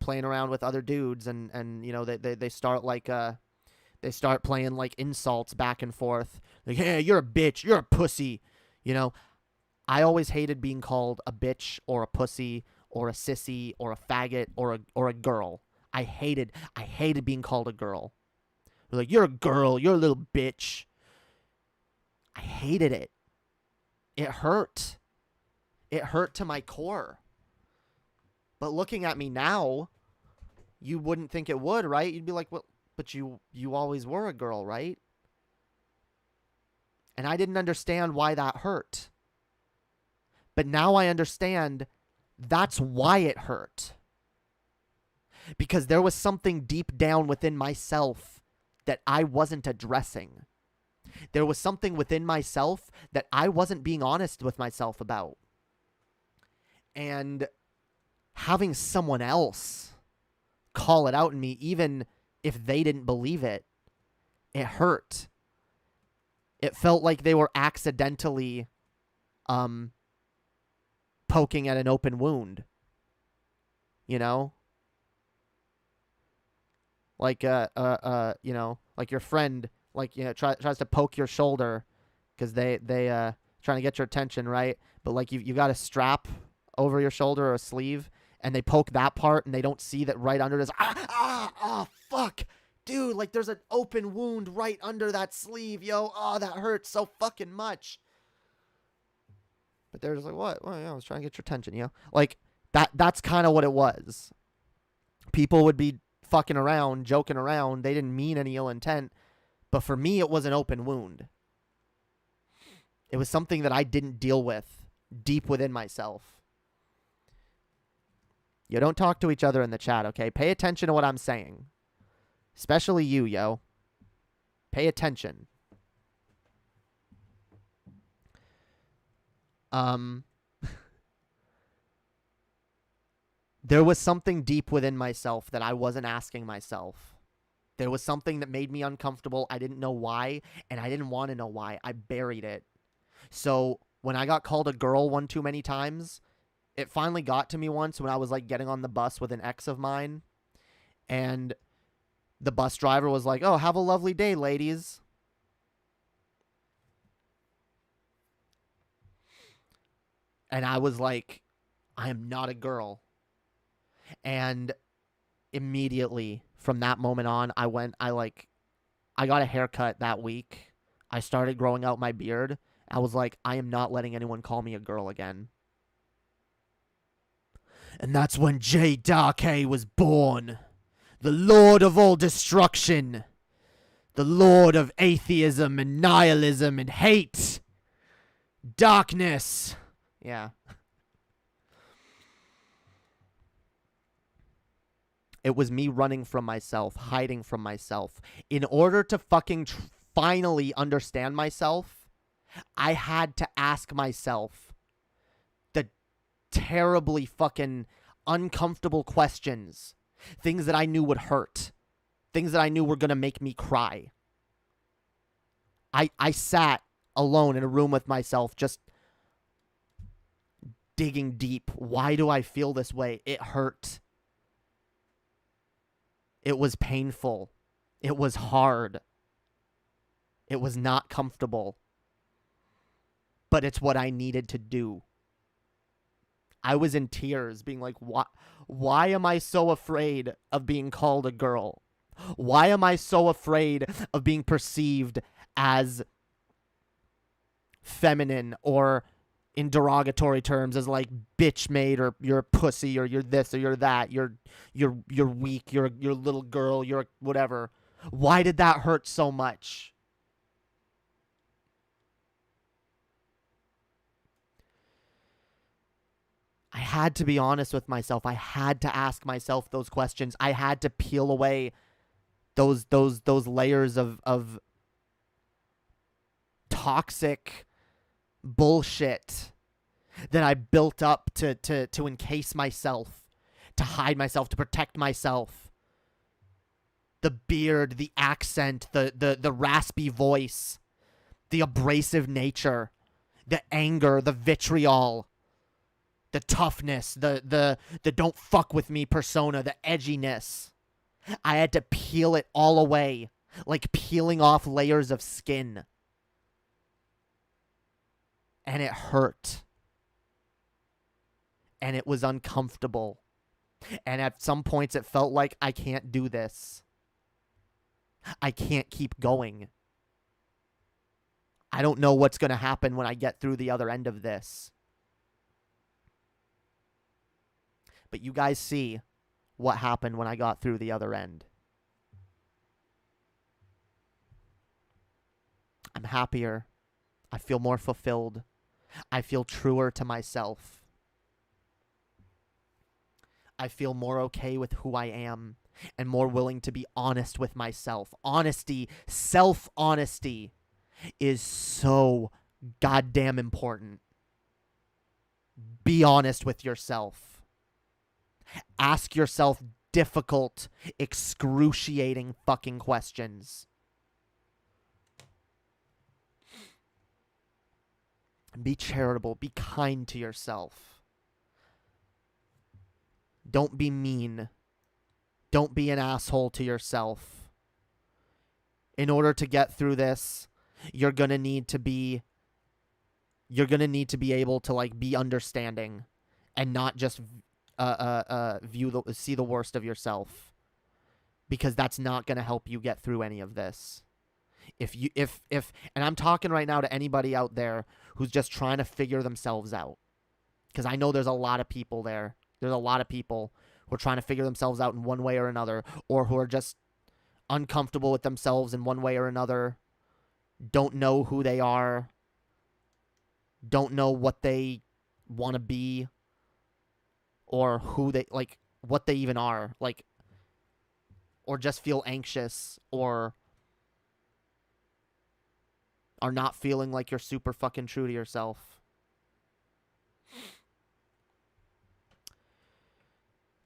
playing around with other dudes and you know they start like they start playing like insults back and forth. Like, hey, you're a bitch, you're a pussy. You know, I always hated being called a bitch or a pussy or a sissy or a faggot or a girl. I hated being called a girl. They're like, you're a girl, you're a little bitch. I hated it. It hurt. It hurt to my core. But looking at me now, you wouldn't think it would, right? You'd be like, well, but you always were a girl, right? And I didn't understand why that hurt. But now I understand that's why it hurt. Because there was something deep down within myself that I wasn't addressing. There was something within myself that I wasn't being honest with myself about. And having someone else call it out in me, even if they didn't believe it. It hurt. It felt like they were accidentally poking at an open wound. You know? Like you know, like your friend, like, you know, tries to poke your shoulder because they trying to get your attention, right? But like you got a strap over your shoulder or a sleeve, and they poke that part and they don't see that right under it is fuck. Dude, like there's an open wound right under that sleeve, yo. Oh, that hurts so fucking much. But they're just like, what? Well, yeah, I was trying to get your attention, you know? Like, that's kind of what it was. People would be fucking around, joking around. They didn't mean any ill intent. But for me, it was an open wound. It was something that I didn't deal with deep within myself. You don't talk to each other in the chat, okay? Pay attention to what I'm saying. Especially you, yo. Pay attention. There was something deep within myself that I wasn't asking myself. There was something that made me uncomfortable. I didn't know why, and I didn't want to know why. I buried it. So when I got called a girl one too many times, it finally got to me once when I was like getting on the bus with an ex of mine, and the bus driver was like, "Oh, have a lovely day, ladies." And I was like, I am not a girl. And immediately from that moment on, I got a haircut that week. I started growing out my beard. I was like, I am not letting anyone call me a girl again. And that's when Jae Darké was born. The Lord of all destruction. The Lord of atheism and nihilism and hate. Darkness. Yeah. It was me running from myself, hiding from myself. In order to fucking finally understand myself, I had to ask myself the terribly fucking uncomfortable questions. Things that I knew would hurt. Things that I knew were going to make me cry. I sat alone in a room with myself, just digging deep. Why do I feel this way? It hurt. It was painful. It was hard. It was not comfortable. But it's what I needed to do. I was in tears, being like, why am I so afraid of being called a girl? Why am I so afraid of being perceived as feminine, or in derogatory terms as like bitch made, or you're a pussy, or you're this, or you're that, you're weak, you're a little girl, you're whatever? Why did that hurt so much? I had to be honest with myself. I had to ask myself those questions. I had to peel away those layers of toxic bullshit that I built up to encase myself, to hide myself, to protect myself. The beard, the accent, the raspy voice, the abrasive nature, the anger, the vitriol, the toughness, the don't fuck with me persona, the edginess. I had to peel it all away, like peeling off layers of skin. And it hurt. And it was uncomfortable. And at some points it felt like I can't do this. I can't keep going. I don't know what's going to happen when I get through the other end of this. But you guys see what happened when I got through the other end. I'm happier. I feel more fulfilled. I feel truer to myself. I feel more okay with who I am and more willing to be honest with myself. Honesty, self-honesty is so goddamn important. Be honest with yourself. Ask yourself difficult, excruciating fucking questions. Be charitable. Be kind to yourself. Don't be mean. Don't be an asshole to yourself. In order to get through this, you're going to need to be able to like be understanding and not just see the worst of yourself, because that's not going to help you get through any of this. If and I'm talking right now to anybody out there who's just trying to figure themselves out, because I know there's a lot of people there. There's a lot of people who are trying to figure themselves out in one way or another, or who are just uncomfortable with themselves in one way or another, don't know who they are, don't know what they want to be, or who they, like, what they even are, like, or just feel anxious, or are not feeling like you're super fucking true to yourself.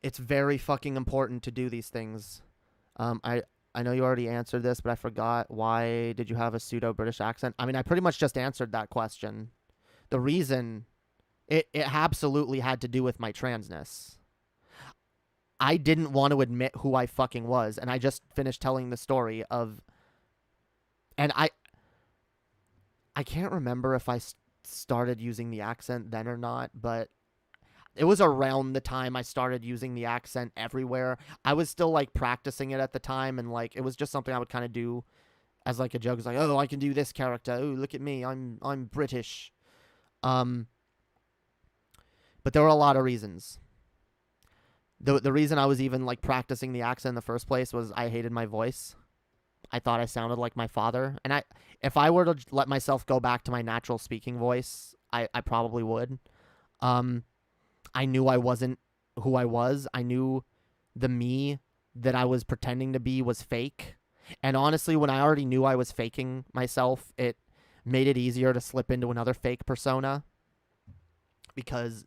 It's very fucking important to do these things. I know you already answered this, but I forgot. Why did you have a pseudo-British accent? I mean, I pretty much just answered that question. The reason, it absolutely had to do with my transness. I didn't want to admit who I fucking was, and I just finished telling the story of... And I can't remember if I started using the accent then or not, but it was around the time I started using the accent everywhere. I was still, like, practicing it at the time, and, like, it was just something I would kind of do as, like, a joke. It's like, oh, I can do this character. Oh, look at me. I'm British. But there were a lot of reasons. The reason I was even, like, practicing the accent in the first place was I hated my voice. I thought I sounded like my father. And if I were to let myself go back to my natural speaking voice, I probably would. I knew I wasn't who I was. I knew the me that I was pretending to be was fake. And honestly, when I already knew I was faking myself, it made it easier to slip into another fake persona, because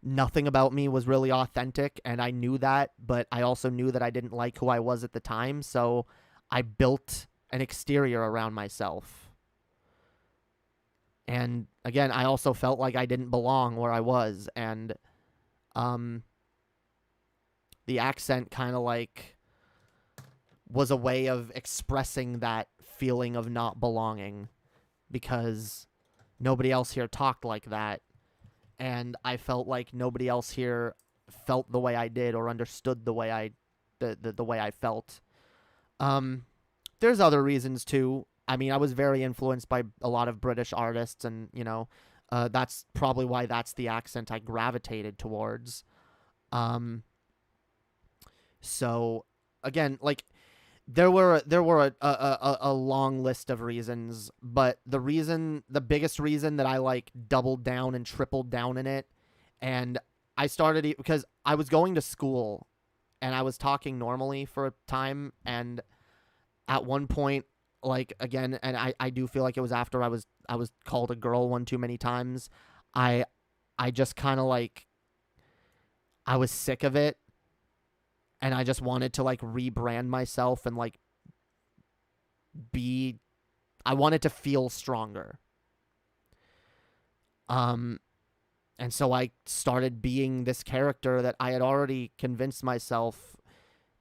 nothing about me was really authentic, and I knew that, but I also knew that I didn't like who I was at the time, so I built an exterior around myself. And again, I also felt like I didn't belong where I was, and the accent kind of like was a way of expressing that feeling of not belonging, because nobody else here talked like that, and I felt like nobody else here felt the way I did or understood the way the way I felt. There's other reasons too. I mean, I was very influenced by a lot of British artists, and, you know, that's probably why that's the accent I gravitated towards. So, again, like, there were a long list of reasons, but the biggest reason that I, like, doubled down and tripled down in it, and I started because I was going to school, and I was talking normally for a time, and at one point, like, again, and I do feel like it was after I was called a girl one too many times, I just kind of, like, I was sick of it, and I just wanted to, like, rebrand myself and, like, I wanted to feel stronger. And so I started being this character that I had already convinced myself,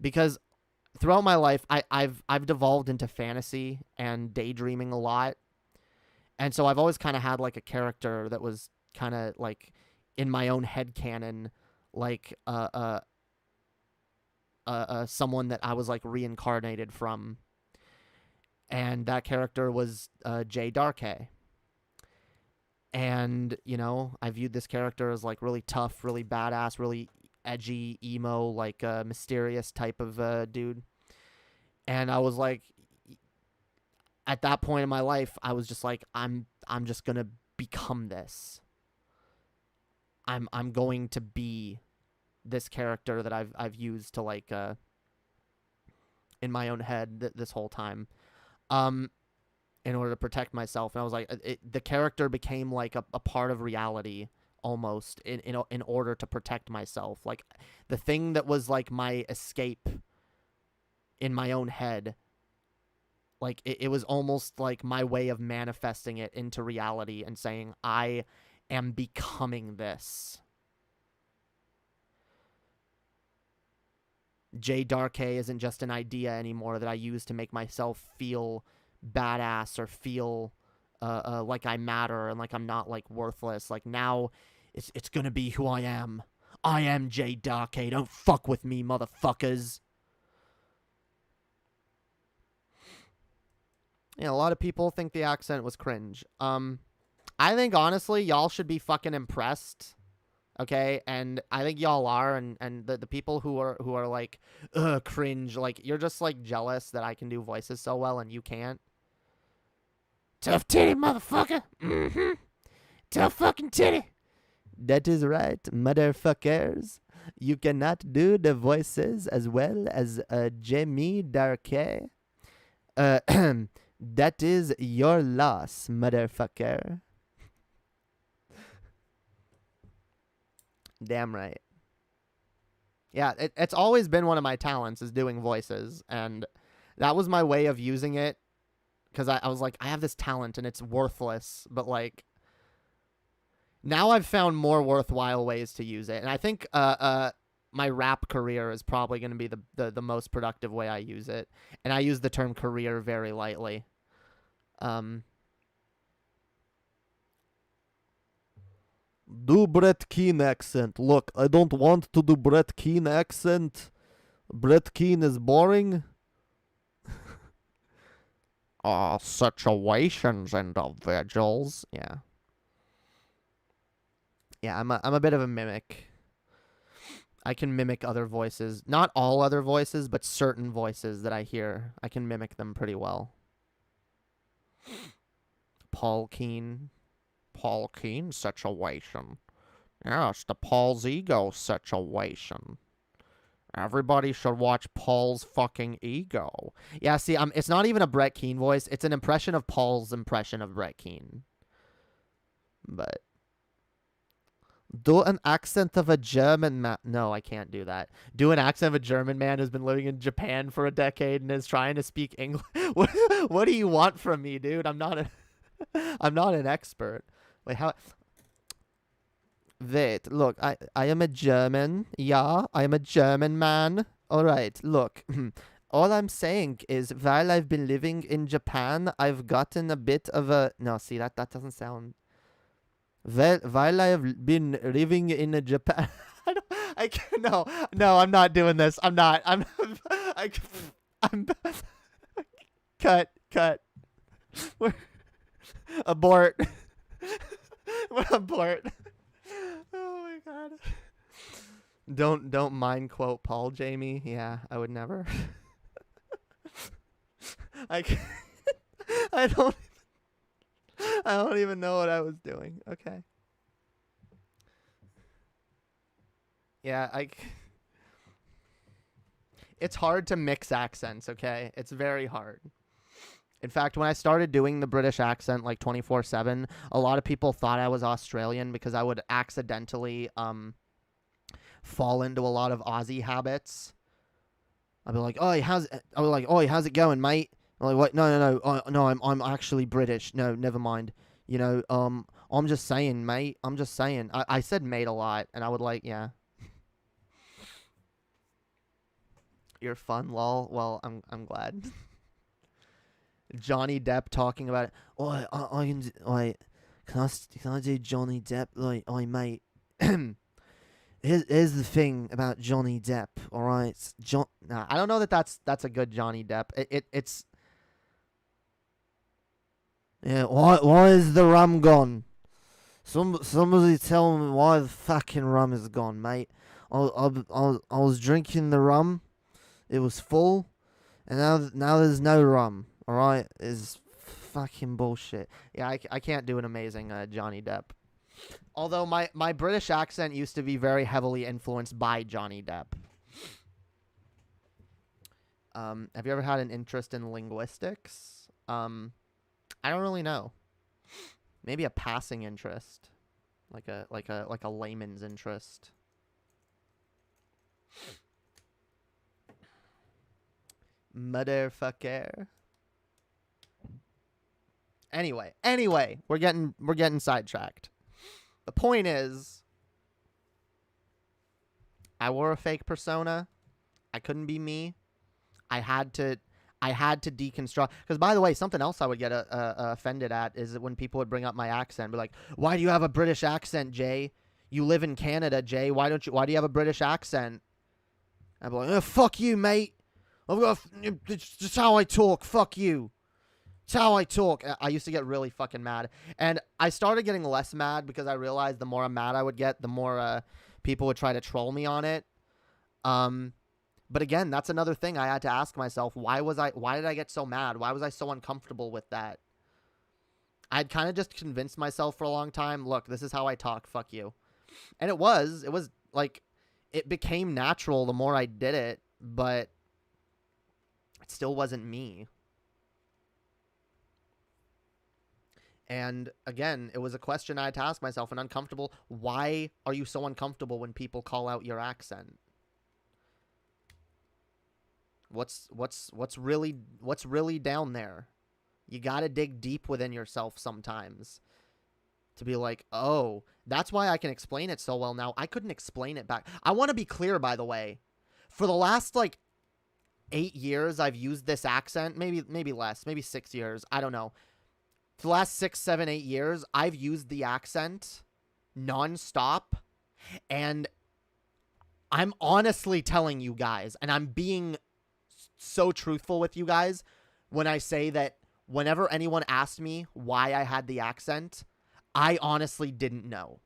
because throughout my life, I've devolved into fantasy and daydreaming a lot. And so I've always kind of had, like, a character that was kind of, like, in my own headcanon, like, someone that I was, like, reincarnated from. And that character was Jae Darké. And, you know, I viewed this character as, like, really tough, really badass, really edgy, emo, like, mysterious type of dude. And I was like, at that point in my life, I was just like, I'm just gonna become this. I'm going to be this character that I've used to, like, in my own head this whole time, in order to protect myself. And I was like, the character became, like, a part of reality almost in order to protect myself. Like the thing that was like my escape in my own head, like it was almost like my way of manifesting it into reality and saying, I am becoming this. Jae Darké isn't just an idea anymore that I use to make myself feel badass or feel like I matter and like I'm not like worthless. Like now it's gonna be who I am. I am Jae Darké. Don't fuck with me, motherfuckers. Yeah, a lot of people think the accent was cringe. I think honestly y'all should be fucking impressed. Okay, and I think y'all are, and the people who are like, cringe, like you're just like jealous that I can do voices so well and you can't. Tough titty, motherfucker. Mm-hmm. Tough fucking titty. That is right, motherfuckers. You cannot do the voices as well as Jae Darké. That is your loss, motherfucker. Damn right. Yeah, it's always been one of my talents is doing voices, and that was my way of using it, because I was like, I have this talent and it's worthless, but like now I've found more worthwhile ways to use it, and I think my rap career is probably going to be the most productive way I use it, and I use the term career very lightly. Do Brett Keane accent. Look, I don't want to do Brett Keane accent. Brett Keane is boring. Situations, individuals. Yeah. Yeah, I'm a bit of a mimic. I can mimic other voices. Not all other voices, but certain voices that I hear. I can mimic them pretty well. Paul Keane situation. Yes, the Paul's ego situation. Everybody should watch Paul's fucking ego. Yeah, see, it's not even a Brett Keane voice. It's an impression of Paul's impression of Brett Keane. But do an accent of a German man. No, I can't do that. Do an accent of a German man who's been living in Japan for a decade and is trying to speak English. What do you want from me, dude? I'm not an expert. Wait, how? Wait, look, I am a German. Yeah, I am a German man. All right, look. All I'm saying is, while I've been living in Japan, I've gotten a bit of a... No, see, that doesn't sound... While I have been living in Japan... I can't... No, I'm not doing this. I'm not. I'm... Cut. Abort. Abort. Oh my god. Don't mind quote Paul, Jamie. Yeah, I would never. I don't even know what I was doing. Okay. Yeah, it's hard to mix accents, okay? It's very hard. In fact, when I started doing the British accent like 24/7, a lot of people thought I was Australian because I would accidentally fall into a lot of Aussie habits. I'd be like, "Oh, how's it going, mate?" I'm like, "What? No, I'm actually British. No, never mind. You know, I'm just saying, mate. I'm just saying." I said mate a lot, and I would like, yeah. You're fun, lol. Well, I'm glad. Johnny Depp talking about it. Oh, I can. Can I do Johnny Depp? Like, mate. Here's the thing about Johnny Depp. All right, Nah, I don't know that that's a good Johnny Depp. It's. Yeah. Why is the rum gone? Somebody tell me why the fucking rum is gone, mate. I was drinking the rum. It was full, and now there's no rum. All right, is fucking bullshit. Yeah, I can't do an amazing Johnny Depp. Although my British accent used to be very heavily influenced by Johnny Depp. Have you ever had an interest in linguistics? I don't really know. Maybe a passing interest. like a layman's interest. Motherfucker. Anyway, we're getting sidetracked. The point is, I wore a fake persona. I couldn't be me. I had to deconstruct. Because, by the way, something else I would get offended at is that when people would bring up my accent, be like, "Why do you have a British accent, Jay? You live in Canada, Jay. Why do you have a British accent?" I'd be like, "Oh, fuck you, mate. It's just how I talk. Fuck you. It's how I talk." I used to get really fucking mad. And I started getting less mad because I realized the more mad I would get, the more people would try to troll me on it. But again, that's another thing I had to ask myself. Why did I get so mad? Why was I so uncomfortable with that? I'd kind of just convinced myself for a long time, look, this is how I talk. Fuck you. And it was like, it became natural the more I did it, but it still wasn't me. And again, it was a question I had to ask myself, and uncomfortable. Why are you so uncomfortable when people call out your accent? What's really down there? You got to dig deep within yourself sometimes to be like, oh, that's why I can explain it so well now. I couldn't explain it back. I want to be clear, by the way. For the last, 8 years, I've used this accent. Maybe less. Maybe 6 years. I don't know. For the last 6, 7, 8 years, I've used the accent nonstop. And I'm honestly telling you guys, and I'm being so truthful with you guys when I say that whenever anyone asked me why I had the accent, I honestly didn't know.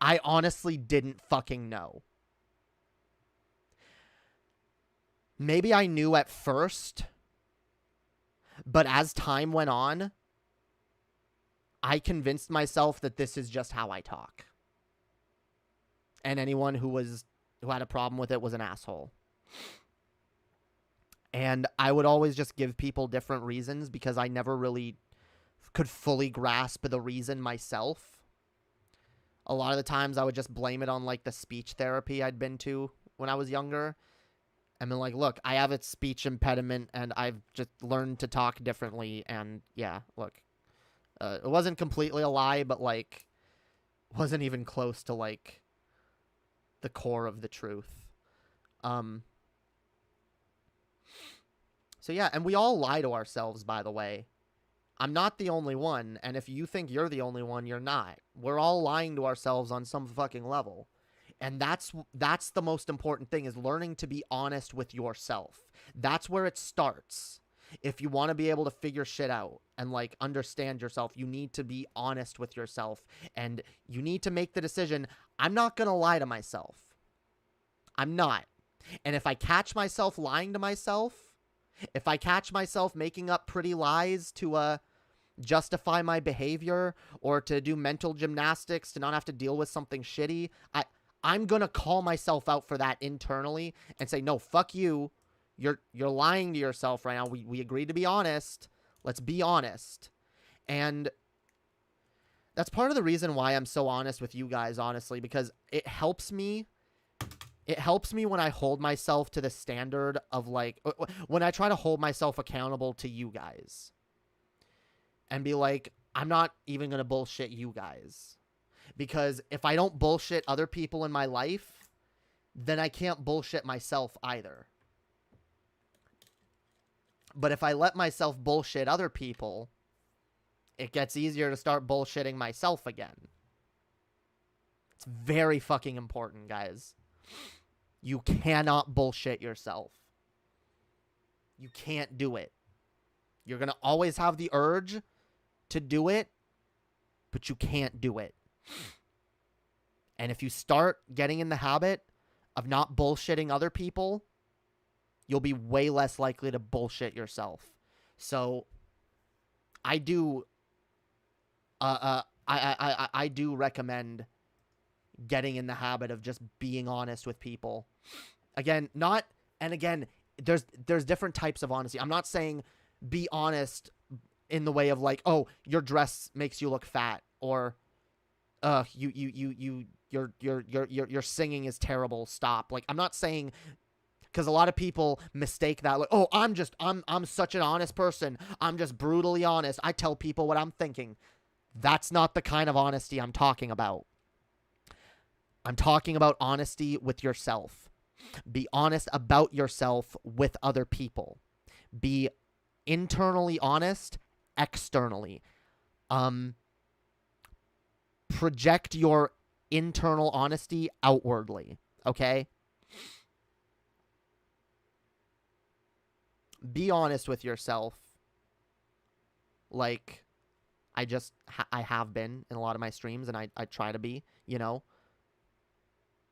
I honestly didn't fucking know. Maybe I knew at first, but as time went on, I convinced myself that this is just how I talk. And anyone who had a problem with it was an asshole. And I would always just give people different reasons because I never really could fully grasp the reason myself. A lot of the times I would just blame it on the speech therapy I'd been to when I was younger. And been like, look, I have a speech impediment and I've just learned to talk differently. And yeah, look, it wasn't completely a lie, but wasn't even close to the core of the truth. So yeah, and we all lie to ourselves, by the way. I'm not the only one, and if you think you're the only one, you're not. We're all lying to ourselves on some fucking level. And that's the most important thing, is learning to be honest with yourself. That's where it starts. If you want to be able to figure shit out and understand yourself, you need to be honest with yourself, and you need to make the decision, I'm not going to lie to myself. I'm not. And if I catch myself lying to myself, if I catch myself making up pretty lies to justify my behavior or to do mental gymnastics to not have to deal with something shitty, I'm going to call myself out for that internally and say, no, fuck you. You're lying to yourself right now. We agreed to be honest. Let's be honest. And that's part of the reason why I'm so honest with you guys, honestly, because it helps me. It helps me when I hold myself to the standard of when I try to hold myself accountable to you guys and be like, I'm not even going to bullshit you guys, because if I don't bullshit other people in my life, then I can't bullshit myself either. But if I let myself bullshit other people, it gets easier to start bullshitting myself again. It's very fucking important, guys. You cannot bullshit yourself. You can't do it. You're going to always have the urge to do it, but you can't do it. And if you start getting in the habit of not bullshitting other people, you'll be way less likely to bullshit yourself. So I do I do recommend getting in the habit of just being honest with people. Again, there's different types of honesty. I'm not saying be honest in the way of oh, your dress makes you look fat, or your singing is terrible. Stop. Like, I'm not saying, because a lot of people mistake that, like, oh, I'm such an honest person. I'm just brutally honest. I tell people what I'm thinking. That's not the kind of honesty I'm talking about. I'm talking about honesty with yourself. Be honest about yourself with other people. Be internally honest, externally. Project your internal honesty outwardly, okay? Be honest with yourself. Like, I have been in a lot of my streams, and I try to be, you know?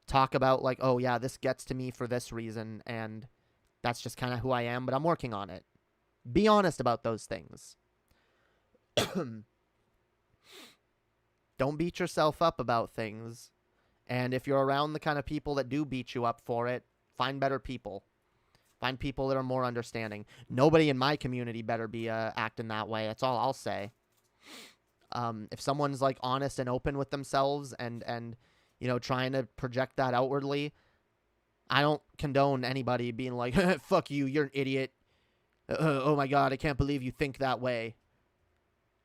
Talk about, like, oh, yeah, this gets to me for this reason, and that's just kind of who I am, but I'm working on it. Be honest about those things. Don't beat yourself up about things. And if you're around the kind of people that do beat you up for it, find better people. Find people that are more understanding. Nobody in my community better be acting that way. That's all I'll say. If someone's, like, honest and open with themselves and you know, trying to project that outwardly, I don't condone anybody being like, fuck you, you're an idiot. Oh my God, I can't believe you think that way.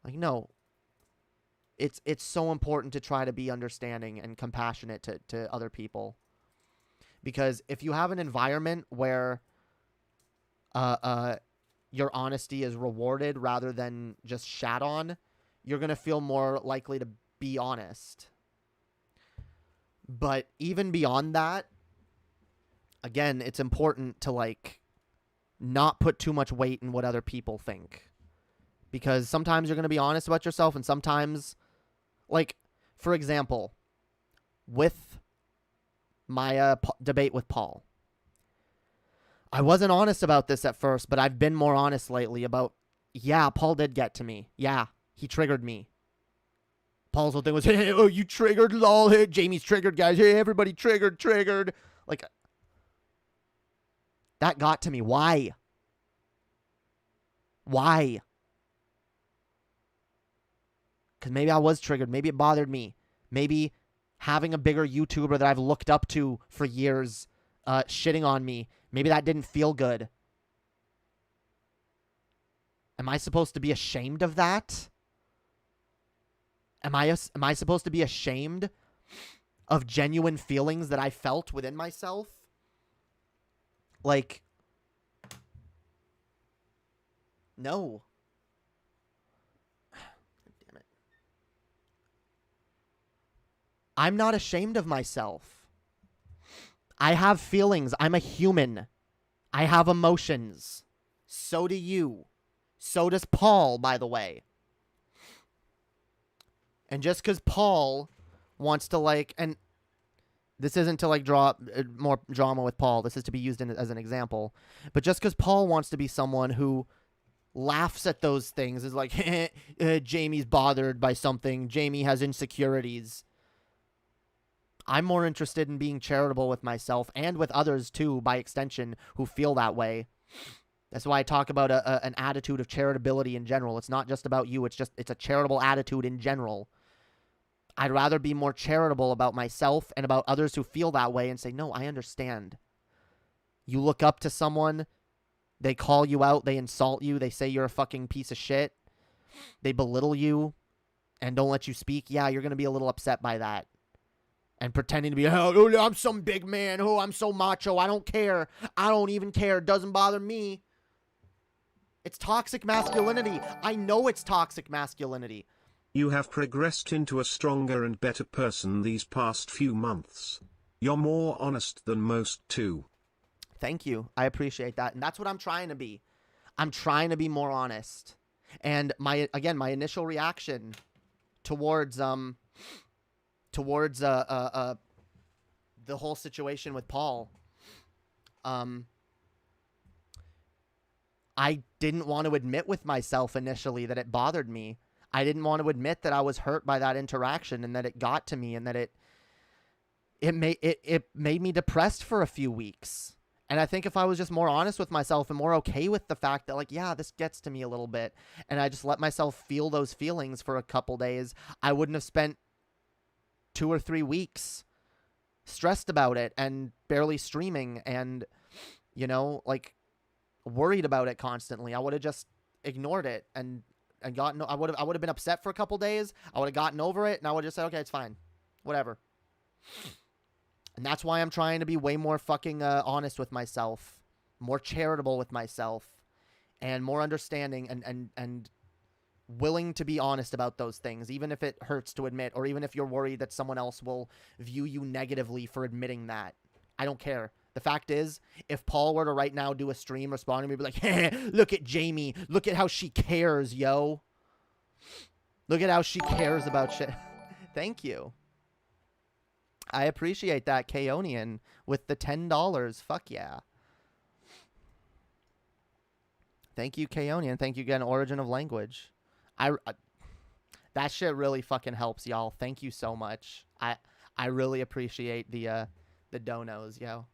Like, no. It's so important to try to be understanding and compassionate to other people. Because if you have an environment where your honesty is rewarded rather than just shat on, you're going to feel more likely to be honest. But even beyond that, again, it's important to, like, not put too much weight in what other people think. Because sometimes you're going to be honest about yourself, and sometimes, like, for example, with my debate with Paul, I wasn't honest about this at first, but I've been more honest lately about, yeah, Paul did get to me. Yeah, he triggered me. Paul's whole thing was, hey, oh, you triggered, lol, hey, Jamie's triggered, guys. Hey, everybody triggered. Like, that got to me. Why? Because maybe I was triggered. Maybe it bothered me. Maybe having a bigger YouTuber that I've looked up to for years shitting on me, maybe that didn't feel good. Am I supposed to be ashamed of that? Am I supposed to be ashamed of genuine feelings that I felt within myself? Like, no. Damn it. I'm not ashamed of myself. I have feelings. I'm a human. I have emotions. So do you. So does Paul, by the way. And just because Paul wants to, like, and this isn't to, like, draw more drama with Paul. This is to be used as an example. But just because Paul wants to be someone who laughs at those things, is like, Jamie's bothered by something. Jamie has insecurities. I'm more interested in being charitable with myself and with others, too, by extension, who feel that way. That's why I talk about an attitude of charitability in general. It's not just about you. It's a charitable attitude in general. I'd rather be more charitable about myself and about others who feel that way and say, no, I understand. You look up to someone, they call you out, they insult you, they say you're a fucking piece of shit, they belittle you and don't let you speak. Yeah, you're going to be a little upset by that. And pretending to be, oh, I'm some big man. Oh, I'm so macho. I don't care. I don't even care. It doesn't bother me. It's toxic masculinity. I know it's toxic masculinity. You have progressed into a stronger and better person these past few months. You're more honest than most too. Thank you. I appreciate that. And that's what I'm trying to be. I'm trying to be more honest. And my initial reaction towards the whole situation with Paul, I didn't want to admit with myself initially that it bothered me. I didn't want to admit that I was hurt by that interaction and that it got to me and that it made me depressed for a few weeks. And I think if I was just more honest with myself and more okay with the fact that, like, yeah, this gets to me a little bit, and I just let myself feel those feelings for a couple days, I wouldn't have spent 2 or 3 weeks stressed about it and barely streaming and, you know, like worried about it constantly. I would have just ignored it and gotten, I would have been upset for a couple days. I would have gotten over it and I would have just said, okay, it's fine. Whatever. And that's why I'm trying to be way more fucking honest with myself, more charitable with myself, and more understanding and willing to be honest about those things, even if it hurts to admit, or even if you're worried that someone else will view you negatively for admitting that. I don't care. The fact is, if Paul were to right now do a stream responding to me, be like, hey, look at Jamie. Look at how she cares, yo. Look at how she cares about shit. Thank you. I appreciate that, Kaonian, with the $10. Fuck yeah. Thank you, Kaonian. Thank you again, Origin of Language. That shit really fucking helps, y'all. Thank you so much. I really appreciate the donos, yo.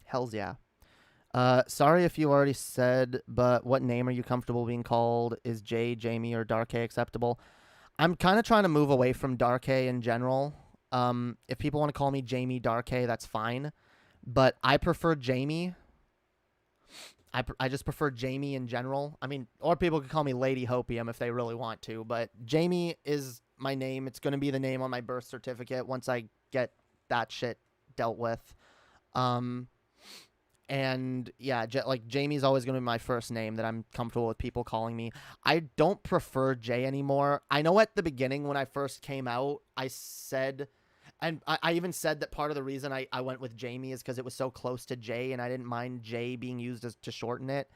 Hells yeah. Sorry if you already said, but what name are you comfortable being called? Is Jae, Jamie, or Darké acceptable? I'm kind of trying to move away from Darké in general. If people want to call me Jamie Darké, that's fine. But I prefer Jamie. I just prefer Jamie in general. I mean, or people could call me Lady Hopium if they really want to. But Jamie is my name. It's going to be the name on my birth certificate once I get that shit dealt with. And yeah, like Jamie's always going to be my first name that I'm comfortable with people calling me. I don't prefer Jay anymore. I know at the beginning when I first came out, I said, and I even said that part of the reason I went with Jamie is because it was so close to Jay and I didn't mind Jay being used to shorten it.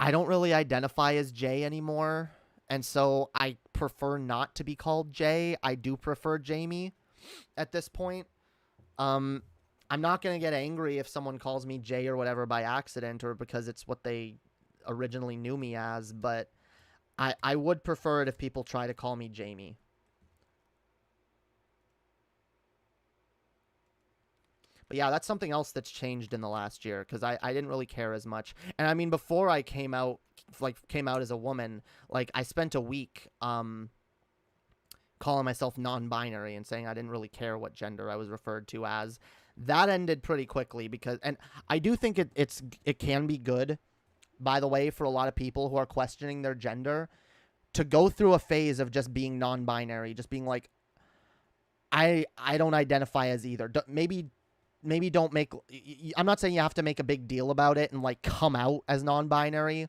I don't really identify as Jay anymore. And so I prefer not to be called Jay. I do prefer Jamie at this point. I'm not going to get angry if someone calls me Jay or whatever by accident or because it's what they originally knew me as, but I would prefer it if people try to call me Jamie. But yeah, that's something else that's changed in the last year because I didn't really care as much. And I mean, before I came out as a woman, like I spent a week calling myself non-binary and saying I didn't really care what gender I was referred to as. That ended pretty quickly because, and I do think it can be good, by the way, for a lot of people who are questioning their gender to go through a phase of just being non-binary, just being like, I don't identify as either. Maybe don't make, I'm not saying you have to make a big deal about it and like come out as non-binary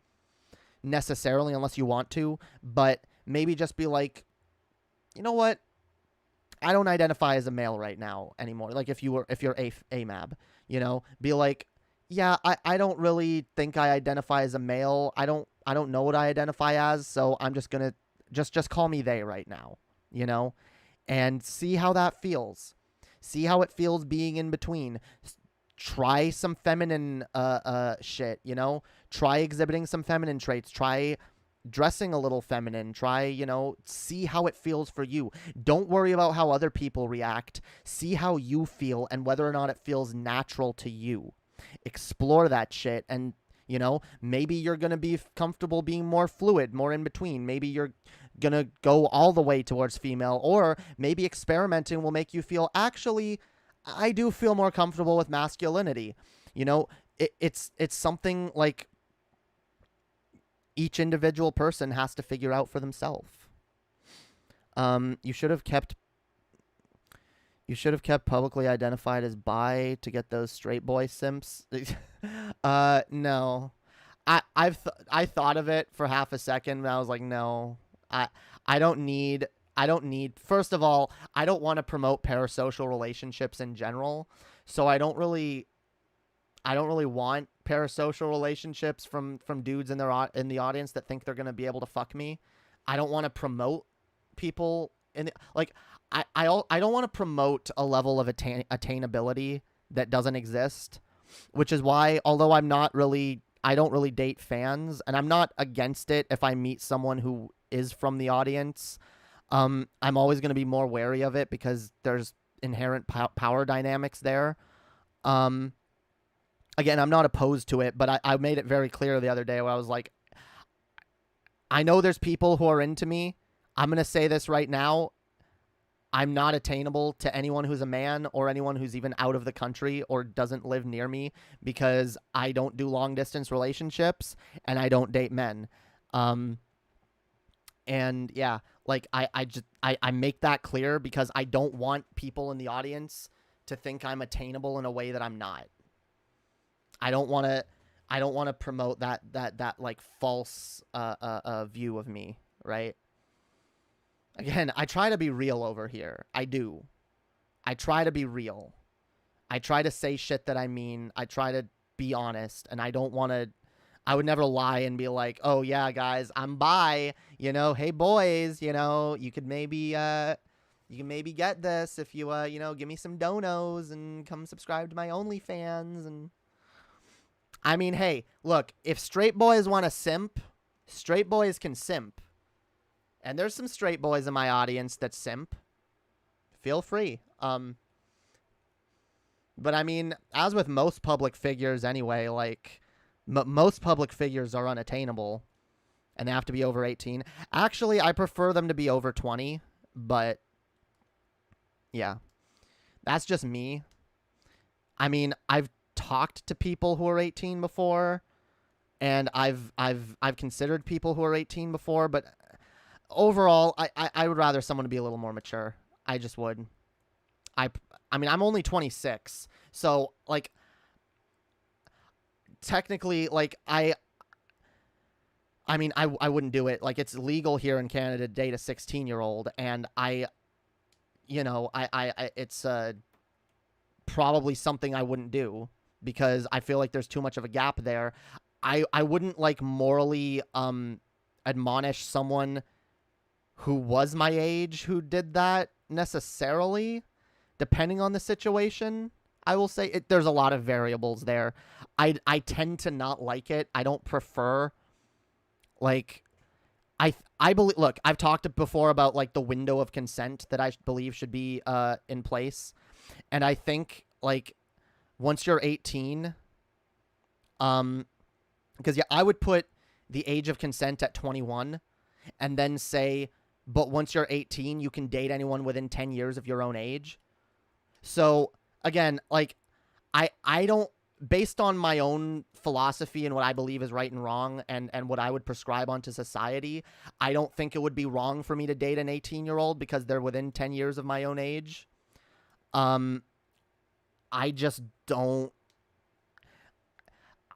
necessarily unless you want to, but maybe just be like, you know what? I don't identify as a male right now anymore. Like if you're AMAB, you know, be like, yeah, I don't really think I identify as a male. I don't know what I identify as. So I'm just going to just call me they right now, you know, and see how that feels. See how it feels being in between. Try some feminine shit, you know, try exhibiting some feminine traits, try dressing a little feminine, try, you know, see how it feels for you. Don't worry about how other people react. See how you feel and whether or not it feels natural to you. Explore that shit and, you know, maybe you're going to be comfortable being more fluid, more in between. Maybe you're going to go all the way towards female, or maybe experimenting will make you feel, actually, I do feel more comfortable with masculinity. You know, it's something like each individual person has to figure out for themselves. You should have kept publicly identified as bi to get those straight boy simps. No. I thought of it for half a second and I was like, no. I don't need, first of all, I don't want to promote parasocial relationships in general. So I don't really want parasocial relationships from dudes in the audience that think they're going to be able to fuck me. I don't want to promote people I don't want to promote a level of attainability that doesn't exist, which is why, although I don't really date fans, and I'm not against it if I meet someone who is from the audience. I'm always going to be more wary of it because there's inherent power dynamics there. Again, I'm not opposed to it, but I made it very clear the other day where I was like, I know there's people who are into me. I'm going to say this right now. I'm not attainable to anyone who's a man or anyone who's even out of the country or doesn't live near me because I don't do long distance relationships and I don't date men. And yeah, like I make that clear because I don't want people in the audience to think I'm attainable in a way that I'm not. I don't want to promote that like false view of me, right? Again, I try to be real over here. I do. I try to be real. I try to say shit that I mean. I try to be honest, and I don't want to. I would never lie and be like, "Oh yeah, guys, I'm bi. You know, hey boys, you know, you can maybe get this if you you know, give me some donos and come subscribe to my OnlyFans." And I mean, hey, look, if straight boys want to simp, straight boys can simp. And there's some straight boys in my audience that simp. Feel free. But I mean, as with most public figures anyway, like most public figures are unattainable and they have to be over 18. Actually, I prefer them to be over 20, but yeah. That's just me. I mean, I've talked to people who are 18 before, and I've considered people who are 18 before, but overall, I would rather someone be a little more mature. I just would. I mean, I'm only 26, so like technically, like I mean, I wouldn't do it. Like, it's legal here in Canada to date a 16-year-old, and it's probably something I wouldn't do because I feel like there's too much of a gap there. I wouldn't like morally admonish someone who was my age who did that necessarily, depending on the situation. I will say there's a lot of variables there. I tend to not like it. I don't prefer, like, I believe, look, I've talked before about like the window of consent that I believe should be in place. And I think like once you're 18, because yeah, I would put the age of consent at 21 and then say, but once you're 18, you can date anyone within 10 years of your own age. So again, like I don't, based on my own philosophy and what I believe is right and wrong and what I would prescribe onto society, I don't think it would be wrong for me to date an 18-year-old because they're within 10 years of my own age. I just don't.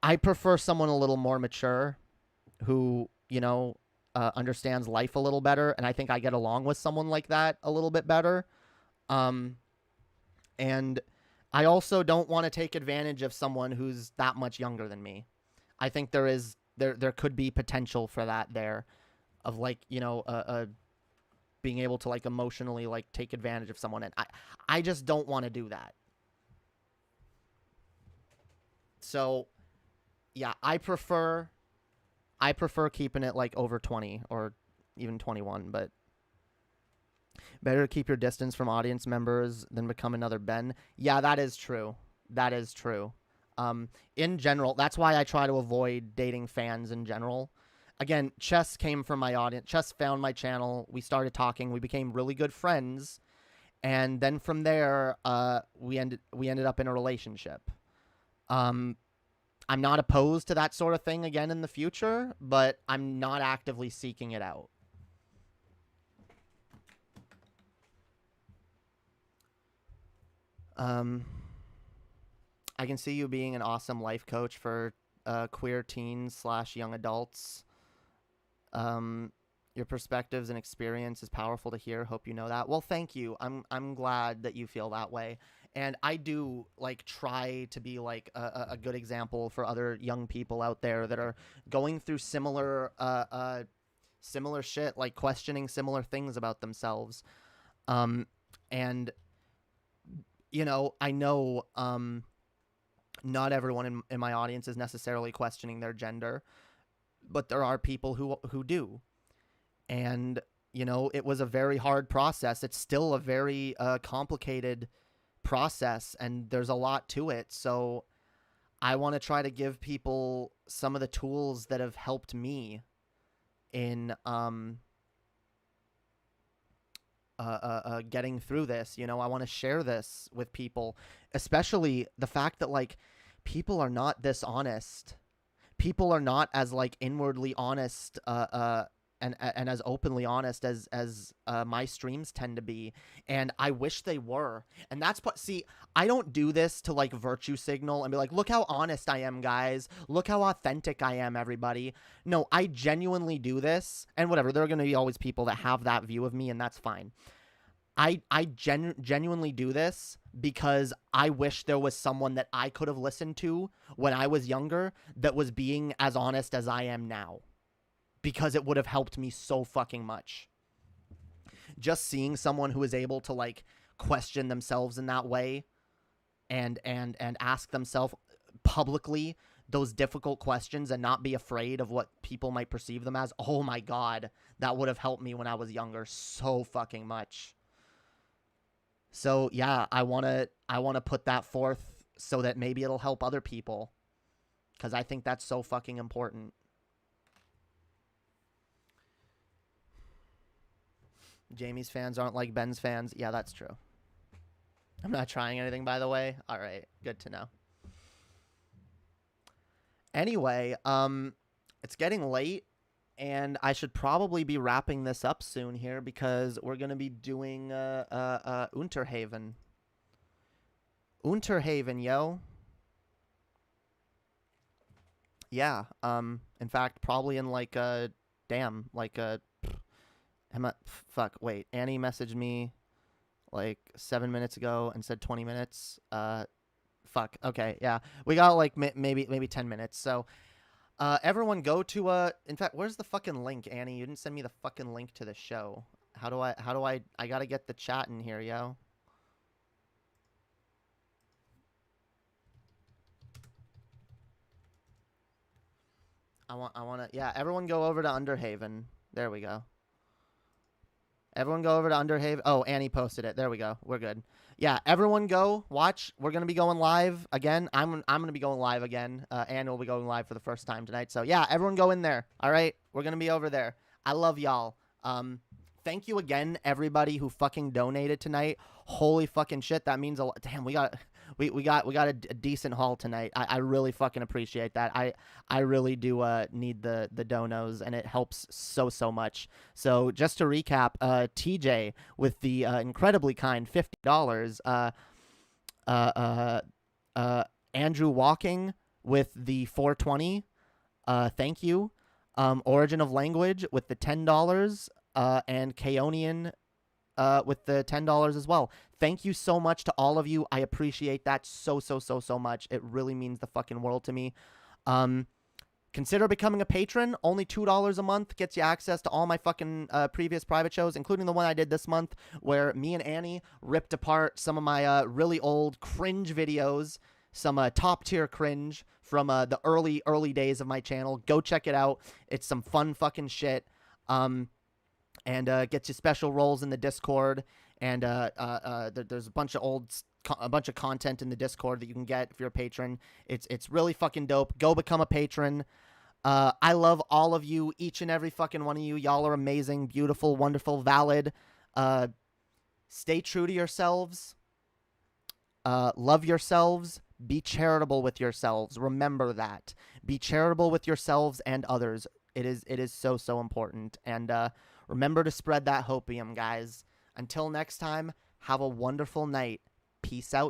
I prefer someone a little more mature who, you know, understands life a little better, and I think I get along with someone like that a little bit better. And I also don't want to take advantage of someone who's that much younger than me. I think there could be potential for that there, of like, you know, being able to like emotionally like take advantage of someone, and I just don't want to do that. So yeah, I prefer keeping it like over 20 or even 21, but better to keep your distance from audience members than become another Ben. Yeah, that is true. That is true. In general, that's why I try to avoid dating fans in general. Again, Chess came from my audience. Chess found my channel. We started talking. We became really good friends. And then from there, we ended up in a relationship. I'm not opposed to that sort of thing again in the future, but I'm not actively seeking it out. I can see you being an awesome life coach for queer teens / young adults. Your perspectives and experience is powerful to hear. Hope you know that. Well, thank you. I'm glad that you feel that way. And I do like try to be like a good example for other young people out there that are going through similar shit, like questioning similar things about themselves. And you know, I know not everyone in my audience is necessarily questioning their gender, but there are people who do. And, you know, it was a very hard process. It's still a very complicated process, and there's a lot to it. So I want to try to give people some of the tools that have helped me in getting through this. You know, I want to share this with people, especially the fact that like people are not this honest. People are not as like inwardly honest and as openly honest as my streams tend to be, and I wish they were. And that's what, see, I don't do this to like virtue signal and be like, look how honest I am, guys, look how authentic I am, everybody. No, I genuinely do this, and whatever, there are going to be always people that have that view of me, and that's fine. I genuinely do this because I wish there was someone that I could have listened to when I was younger that was being as honest as I am now, because it would have helped me so fucking much. Just seeing someone who is able to like question themselves in that way and ask themselves publicly those difficult questions and not be afraid of what people might perceive them as. Oh my God, that would have helped me when I was younger so fucking much. So yeah, I want to put that forth so that maybe it'll help other people, because I think that's so fucking important. Jamie's fans aren't like Ben's fans. Yeah, that's true. I'm not trying anything, by the way. All right, good to know. Anyway, it's getting late, and I should probably be wrapping this up soon here, because we're going to be doing Unterhaven. Unterhaven, yo. Yeah, in fact, probably in like fuck, wait, Annie messaged me like 7 minutes ago and said 20 minutes. Fuck, okay, yeah. We got like maybe 10 minutes, so... everyone go to, in fact, where's the fucking link, Annie? You didn't send me the fucking link to the show. How do I gotta get the chat in here, yo. I wanna, yeah, everyone go over to Underhaven. There we go. Everyone go over to Underhaven. Oh, Annie posted it. There we go. We're good. Yeah, everyone go watch. We're going to be going live again. I'm going to be going live again. Anne will be going live for the first time tonight. So, yeah, everyone go in there. All right? We're going to be over there. I love y'all. Thank you again, everybody who fucking donated tonight. Holy fucking shit, that means a lot. Damn, we got a decent haul tonight. I really fucking appreciate that. I really do need the donos, and it helps so much. So just to recap, TJ with the incredibly kind $50. Andrew Walking with the $4.20. Thank you. Origin of Language with the $10. And Kaonian with the $10 as well. Thank you so much to all of you. I appreciate that so much. It really means the fucking world to me. Consider becoming a patron. Only $2 a month gets you access to all my fucking previous private shows, including the one I did this month, where me and Annie ripped apart some of my really old cringe videos, some top tier cringe from the early days of my channel. Go check it out. It's some fun fucking shit. And gets you special roles in the Discord, and there's a bunch of content in the Discord that you can get if you're a patron. It's really fucking dope. Go become a patron. I love all of you, each and every fucking one of you. Y'all are amazing, beautiful, wonderful, valid. Stay true to yourselves. Love yourselves. Be charitable with yourselves. Remember that. Be charitable with yourselves and others. It is so important. And remember to spread that hopium, guys. Until next time, have a wonderful night. Peace out.